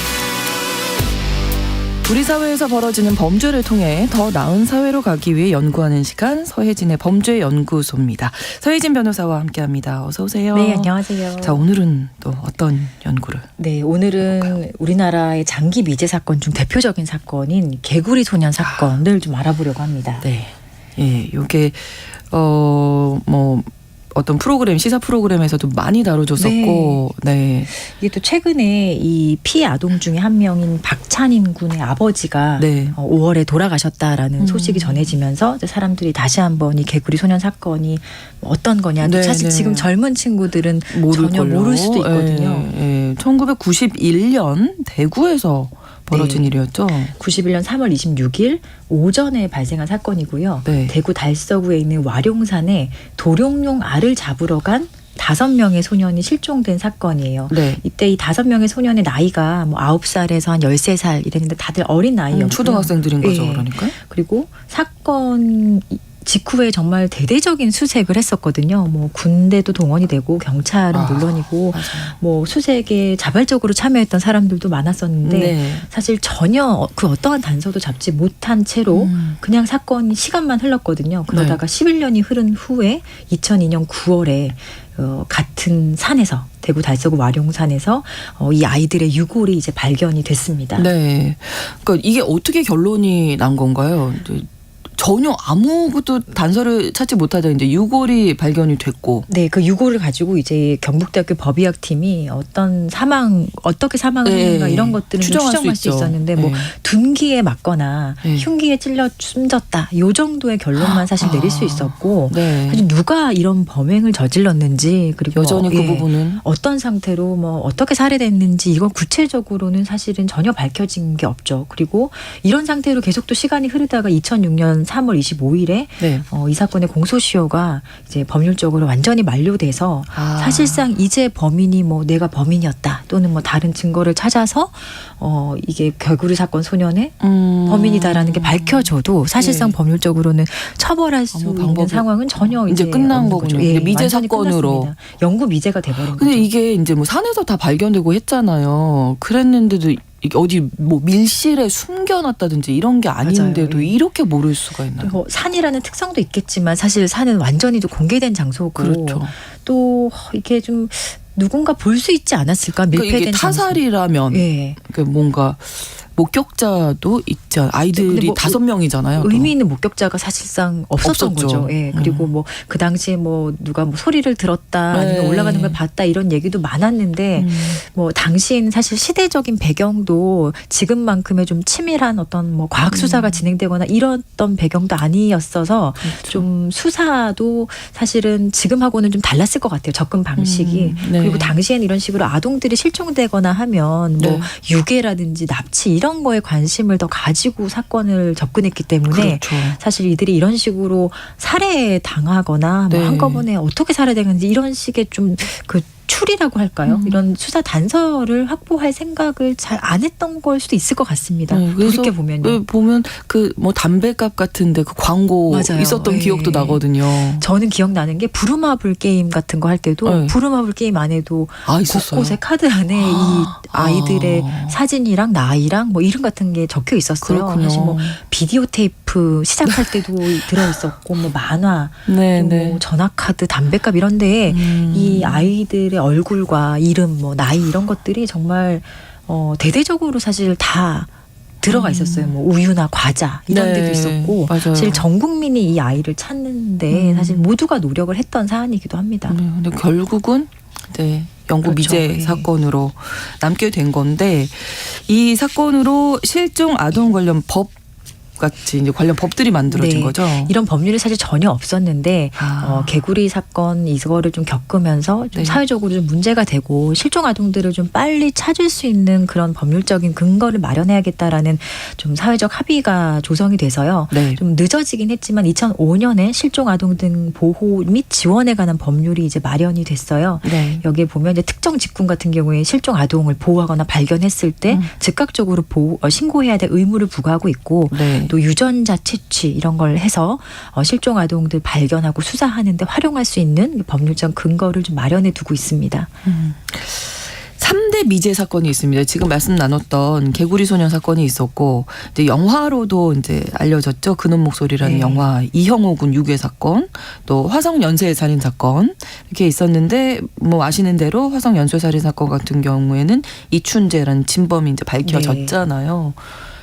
우리 사회에서 벌어지는 범죄를 통해 더 나은 사회로 가기 위해 연구하는 시간, 서혜진의 범죄연구소입니다. 서혜진 변호사와 함께합니다. 어서 오세요. 네, 안녕하세요. 자, 오늘은 또 어떤 연구를? 네, 오늘은 우리나라의 장기 미제 사건 중 대표적인 사건인 개구리 소년 사건을 좀 알아보려고 합니다. 네, 예, 요게 뭐 어떤 프로그램, 시사 프로그램에서도 많이 다뤄졌었고, 네. 이게 또 최근에 이 피해 아동 중에 한 명인 박찬인 군의 아버지가 네. 5월에 돌아가셨다라는 소식이 전해지면서 이제 사람들이 다시 한번 이 개구리 소년 사건이 어떤 거냐. 또 네, 사실 네. 지금 젊은 친구들은 전혀 걸로. 모를 수도 있거든요. 예, 예. 1991년 대구에서 벌어진 네. 일이었죠. 91년 3월 26일 오전에 발생한 사건이고요. 네. 대구 달서구에 있는 와룡산에 도룡뇽 알을 잡으러 간 5명의 소년이 실종된 사건이에요. 네. 이때 이 5명의 소년의 나이가 뭐 9살에서 한 13살 이랬는데 다들 어린 나이였고요. 초등학생들인 거죠, 예. 그러니까. 그리고 사건 직후에 정말 대대적인 수색을 했었거든요. 뭐 군대도 동원이 되고 경찰은 물론이고 맞아요. 뭐 수색에 자발적으로 참여했던 사람들도 많았었는데 네. 사실 전혀 그 어떠한 단서도 잡지 못한 채로 그냥 사건이 시간만 흘렀거든요. 그러다가 11년이 흐른 후에 2002년 9월에 같은 산에서 대구 달서구 와룡산에서 이 아이들의 유골이 이제 발견이 됐습니다. 네. 그러니까 이게 어떻게 결론이 난 건가요? 전혀 아무것도 단서를 찾지 못하다 이제 유골이 발견이 됐고. 네, 그 유골을 가지고 이제 경북대학교 법의학팀이 어떻게 사망을 했는가 이런 것들은 추정할 수 있었는데 뭐 둔기에 맞거나 흉기에 찔려 숨졌다 요 정도의 결론만 사실 내릴 수 있었고 네. 사실 누가 이런 범행을 저질렀는지 그리고 여전히 그 부분은 어떤 상태로 뭐 어떻게 살해됐는지 이건 구체적으로는 사실은 전혀 밝혀진 게 없죠. 그리고 이런 상태로 계속 또 시간이 흐르다가 2006년 3월 25일에 네. 이 사건의 공소시효가 이제 법률적으로 완전히 만료돼서 사실상 이제 범인이 뭐 내가 범인이었다 또는 뭐 다른 증거를 찾아서 이게 개구리 사건 소년의 범인이다라는 게 밝혀져도 사실상 네. 법률적으로는 처벌할 수 있는 방법이 상황은 전혀 이제 끝난 없는 거군요. 거죠. 이게 미제 완전히 사건으로. 끝났습니다. 영구 미제가 돼버린 근데 거죠. 이게 이제 뭐 산에서 다 발견되고 했잖아요. 그랬는데도 이게 어디 뭐 밀실에 숨겨놨다든지 이런 게 아닌데도 맞아요. 예. 이렇게 모를 수가 있나요? 뭐 산이라는 특성도 있겠지만 사실 산은 완전히 좀 공개된 장소고 그렇죠. 또 이게 좀 누군가 볼 수 있지 않았을까 그러니까 밀폐된 이게 장소. 타살이라면 예. 그 뭔가 목격자도 있지 않아요. 근데 아이들이 뭐 5명이잖아요. 의미 있는 목격자가 사실상 없었던 없었죠. 거죠. 예. 그리고 뭐 그 당시에 뭐 누가 뭐 소리를 들었다 아니면 네. 올라가는 걸 봤다 이런 얘기도 많았는데 뭐 당시에는 사실 시대적인 배경도 지금만큼의 좀 치밀한 어떤 뭐 과학 수사가 진행되거나 이랬던 배경도 아니었어서 그렇죠. 좀 수사도 사실은 지금하고는 좀 달랐을 것 같아요. 접근 방식이. 네. 그리고 당시에는 이런 식으로 아동들이 실종되거나 하면 뭐 네. 유괴라든지 납치 이런 거에 관심을 더 가지고 사건을 접근했기 때문에 그렇죠. 사실 이들이 이런 식으로 살해 당하거나 뭐 네. 한꺼번에 어떻게 살해되는지 이런 식의 좀 그 추리라고 할까요? 이런 수사 단서를 확보할 생각을 잘 안 했던 걸 수도 있을 것 같습니다. 네, 그래서 돌이켜 보면요. 보면 그 뭐 담배값 같은데 그 광고 맞아요. 있었던 예. 기억도 나거든요. 저는 기억나는 게 부루마블 게임 같은 거 할 때도 네. 부루마블 게임 안에도 아 있었어요. 곳곳에 카드 안에 이 아이들의 사진이랑 나이랑 뭐 이름 같은 게 적혀 있었어요. 그렇군요. 사실 뭐 비디오 테이프 시작할 때도 들어 있었고 뭐 만화, 네, 또 네. 뭐 전화카드, 담배값 이런데 이 아이들의 얼굴과 이름, 뭐 나이 이런 것들이 정말 대대적으로 사실 다 들어가 있었어요. 뭐 우유나 과자 이런 네, 데도 있었고 맞아요. 사실 전 국민이 이 아이를 찾는데 사실 모두가 노력을 했던 사안이기도 합니다. 네, 근데 결국은 네. 영구 그렇죠. 미제 예. 사건으로 남게 된 건데 이 사건으로 실종 아동 관련 법 같이 이제 관련 법들이 만들어진 네. 거죠. 이런 법률이 사실 전혀 없었는데 아. 개구리 사건 이거를 좀 겪으면서 좀 네. 사회적으로 좀 문제가 되고 실종 아동들을 좀 빨리 찾을 수 있는 그런 법률적인 근거를 마련해야겠다라는 좀 사회적 합의가 조성이 돼서요. 네. 좀 늦어지긴 했지만 2005년에 실종 아동 등 보호 및 지원에 관한 법률이 이제 마련이 됐어요. 네. 여기에 보면 이제 특정 직군 같은 경우에 실종 아동을 보호하거나 발견했을 때 즉각적으로 신고해야 될 의무를 부과하고 있고 네. 또 유전자 채취 이런 걸 해서 실종 아동들 발견하고 수사하는데 활용할 수 있는 법률적 근거를 좀 마련해 두고 있습니다. 3대 미제 사건이 있습니다. 지금 말씀 나눴던 개구리 소년 사건이 있었고 이제 영화로도 이제 알려졌죠. 그놈 목소리라는 네. 영화 이형호 군 유괴 사건, 또 화성 연쇄 살인 사건 이렇게 있었는데 뭐 아시는 대로 화성 연쇄 살인 사건 같은 경우에는 이춘재라는 진범이 이제 밝혀졌잖아요.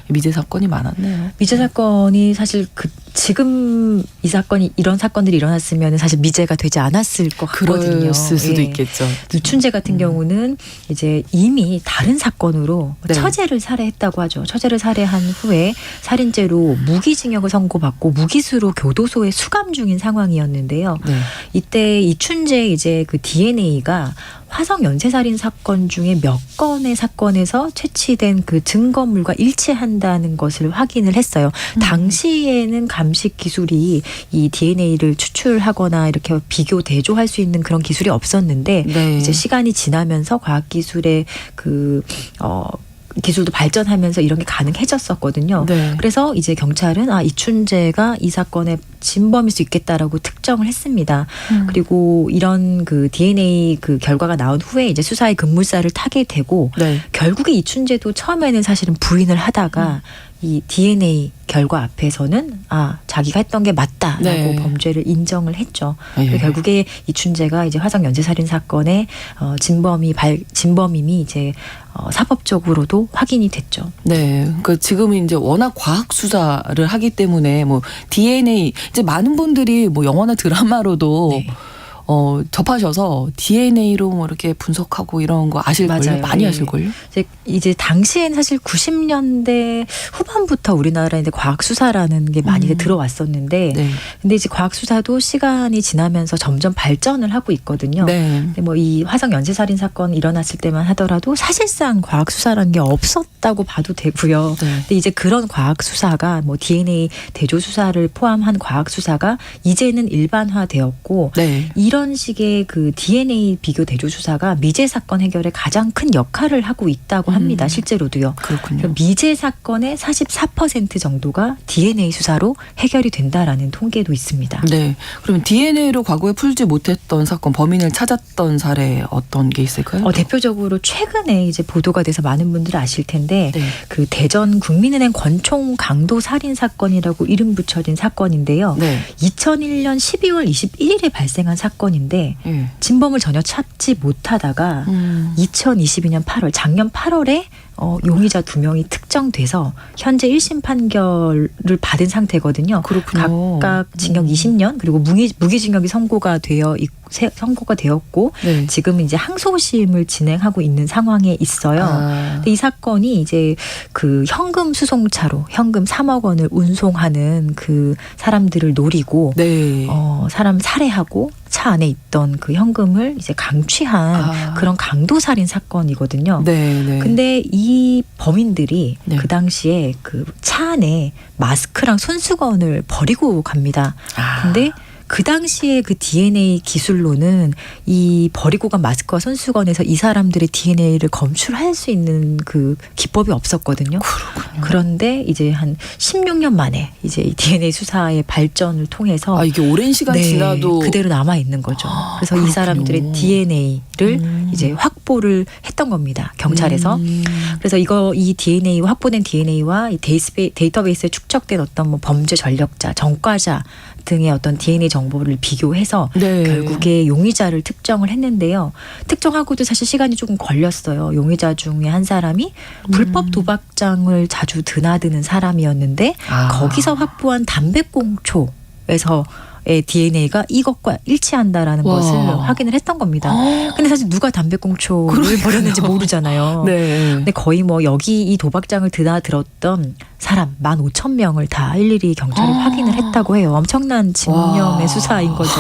미제 사건이 많았네요. 미제 사건이 사실 지금 이 사건이 이런 사건들이 일어났으면 사실 미제가 되지 않았을 것 같거든요. 그랬을 수도 예. 있겠죠. 이춘재 같은 경우는 이제 이미 다른 사건으로 네. 처제를 살해했다고 하죠. 처제를 살해한 후에 살인죄로 무기징역을 선고받고 무기수로 교도소에 수감 중인 상황이었는데요. 네. 이때 이춘재 이제 그 DNA가 화성 연쇄살인 사건 중에 몇 건의 사건에서 채취된 그 증거물과 일치한다는 것을 확인을 했어요. 당시에는 감식 기술이 이 DNA를 추출하거나 이렇게 비교 대조할 수 있는 그런 기술이 없었는데 네. 이제 시간이 지나면서 과학 기술의 기술도 발전하면서 이런 게 가능해졌었거든요. 네. 그래서 이제 경찰은 이춘재가 이 사건의 진범일 수 있겠다라고 특정을 했습니다. 그리고 이런 그 DNA 그 결과가 나온 후에 이제 수사의 급물살을 타게 되고 네. 결국에 이춘재도 처음에는 사실은 부인을 하다가 이 DNA 결과 앞에서는 자기가 했던 게 맞다라고 네. 범죄를 인정을 했죠. 예. 결국에 이춘재가 이제 화성 연쇄살인 사건의 진범임이 이제 사법적으로도 확인이 됐죠. 네. 그 지금은 이제 워낙 과학 수사를 하기 때문에 뭐 DNA 이제 많은 분들이 뭐 영화나 드라마로도 네. 접하셔서 DNA로 뭐 이렇게 분석하고 이런 거 아실걸요? 맞아요. 많이 예. 아실걸요? 이제 당시엔 사실 90년대 후반부터 우리나라에 이제 과학 수사라는 게 많이 들어왔었는데, 네. 근데 이제 과학 수사도 시간이 지나면서 점점 발전을 하고 있거든요. 네. 근데 뭐 이 화성 연쇄살인 사건 일어났을 때만 하더라도 사실상 과학 수사라는 게 없었다고 봐도 되고요. 네. 근데 이제 그런 과학 수사가 뭐 DNA 대조 수사를 포함한 과학 수사가 이제는 일반화되었고, 네. 이런 식의 그 DNA 비교 대조 수사가 미제 사건 해결에 가장 큰 역할을 하고 있다고 합니다. 실제로도요. 그렇군요. 미제 사건의 44% 정도가 DNA 수사로 해결이 된다라는 통계도 있습니다. 네. 그러면 DNA로 과거에 풀지 못했던 사건, 범인을 찾았던 사례 어떤 게 있을까요? 대표적으로 최근에 이제 보도가 돼서 많은 분들이 아실 텐데, 네. 그 대전 국민은행 권총 강도 살인 사건이라고 이름 붙여진 사건인데요. 네. 2001년 12월 21일에 발생한 사건인데, 예. 진범을 전혀 찾지 못하다가 2022년 8월, 작년 8월에 용의자 2명이 특정돼서 현재 1심 판결을 받은 상태거든요. 그렇군요. 각각 징역 20년 그리고 무기징역이 선고가 되었고, 네. 지금 이제 항소심을 진행하고 있는 상황에 있어요. 근데 이 사건이 이제 그 현금 수송차로 현금 3억 원을 운송하는 그 사람들을 노리고 네. 사람 살해하고 차 안에 있던 그 현금을 이제 강취한 그런 강도 살인 사건이거든요. 네. 네. 근데 이 범인들이 네. 그 당시에 그 차 안에 마스크랑 손수건을 버리고 갑니다. 근데 그 당시에 그 DNA 기술로는 이 버리고 간 마스크와 손수건에서 이 사람들의 DNA를 검출할 수 있는 그 기법이 없었거든요. 그렇군요. 그런데 이제 한 16년 만에 이제 이 DNA 수사의 발전을 통해서 이게 오랜 시간 지나도 그대로 남아 있는 거죠. 그래서 그렇군요. 이 사람들의 DNA를 이제 확보를 했던 겁니다. 경찰에서. 그래서 이 DNA 확보된 DNA와 이 데이터베이스에 축적된 어떤 뭐 범죄 전력자, 전과자 등의 어떤 DNA 정보를 비교해서 네. 결국에 용의자를 특정을 했는데요. 특정하고도 사실 시간이 조금 걸렸어요. 용의자 중에 한 사람이 불법 도박장을 자주 드나드는 사람이었는데 거기서 확보한 담배꽁초에서 DNA가 이것과 일치한다라는 것을 확인을 했던 겁니다. 근데 사실 누가 담배꽁초를 버렸는지 모르잖아요. 네. 근데 거의 뭐 여기 이 도박장을 드나들었던 사람 15,000명을 다 일일이 경찰이 확인을 했다고 해요. 엄청난 집념의 수사인 거죠.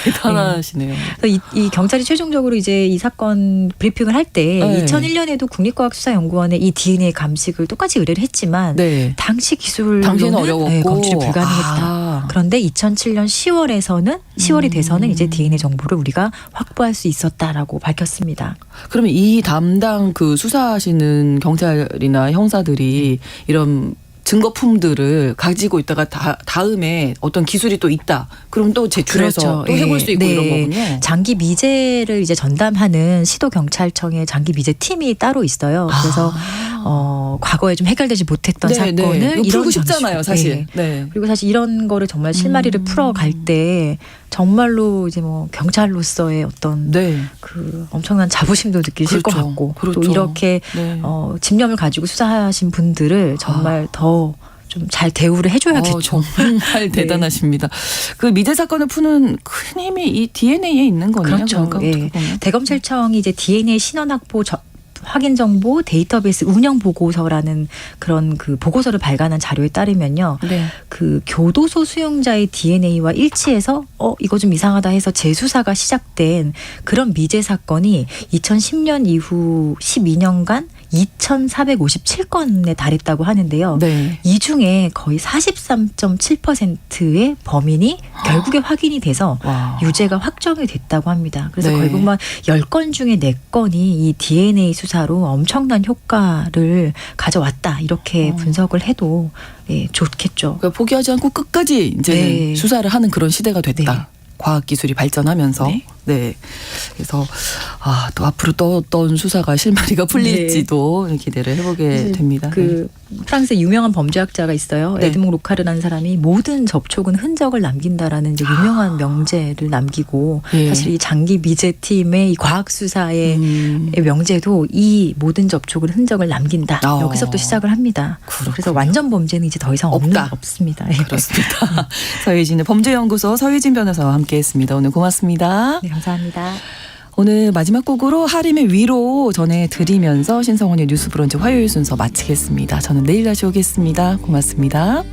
대단하시네요. 그래서 이 경찰이 최종적으로 이제 이 사건 브리핑을 할 때 네. 2001년에도 국립과학수사연구원에 이 DNA 감식을 똑같이 의뢰를 했지만 네. 당시 기술로는 당시에는 어려웠고 검출이 불가능했다. 그런데 2007년 10월이 돼서는 이제 DNA 정보를 우리가 확보할 수 있었다라고 밝혔습니다. 그러면 이 담당 그 수사하시는 경찰이나 형사들이 이런 증거품들을 가지고 있다가 다음에 어떤 기술이 또 있다. 그럼 또 제출해서 그렇죠. 또 해볼 수 있고 네. 이런 거군요. 장기 미제를 이제 전담하는 시도경찰청의 장기 미제 팀이 따로 있어요. 그래서 과거에 좀 해결되지 못했던 사건을 이거 이런 풀고 싶잖아요, 방식. 사실. 네. 네. 그리고 사실 이런 거를 정말 실마리를 풀어갈 때 정말로 이제 뭐 경찰로서의 어떤 네. 그 엄청난 자부심도 느끼실 그렇죠. 것 같고 그렇죠. 또 이렇게 네. 집념을 가지고 수사하신 분들을 정말 더 좀 잘 대우를 해줘야겠죠. 정말 대단하십니다. 그 미제 사건을 푸는 큰 힘이 이 DNA에 있는 거네요. 그렇죠. 그러니까 예. 어떻게 보면. 대검찰청이 이제 DNA 신원 확보 확인 정보 데이터베이스 운영 보고서라는 그런 그 보고서를 발간한 자료에 따르면요. 네. 그 교도소 수용자의 DNA와 일치해서 이거 좀 이상하다 해서 재수사가 시작된 그런 미제 사건이 2010년 이후 12년간 2,457건에 달했다고 하는데요. 네. 이 중에 거의 43.7%의 범인이 결국에 확인이 돼서 와. 유죄가 확정이 됐다고 합니다. 그래서 네. 결국만 10건 중에 4건이 이 DNA 수사로 엄청난 효과를 가져왔다. 이렇게 분석을 해도 좋겠죠. 그러니까 포기하지 않고 끝까지 이제는 네. 수사를 하는 그런 시대가 됐다. 네. 과학 기술이 발전하면서. 네. 네. 그래서 또 앞으로 또 어떤 수사가 실마리가 풀릴지도 기대를 해보게 됩니다. 그 프랑스의 유명한 범죄학자가 있어요. 네. 에드몽 로카르라는 사람이 모든 접촉은 흔적을 남긴다라는 이제 유명한 명제를 남기고 예. 사실 이 장기 미제 팀의 이 과학 수사의 명제도 이 모든 접촉은 흔적을 남긴다. 여기서부터 시작을 합니다. 그렇군요. 그래서 완전 범죄는 이제 더 이상 없습니다. 예. 그렇습니다. 서예진의 범죄연구소 서예진 변호사와 함께했습니다. 오늘 고맙습니다. 네, 감사합니다. 오늘 마지막 곡으로 하림의 위로 전해드리면서 신성원의 뉴스 브런치 화요일 순서 마치겠습니다. 저는 내일 다시 오겠습니다. 고맙습니다.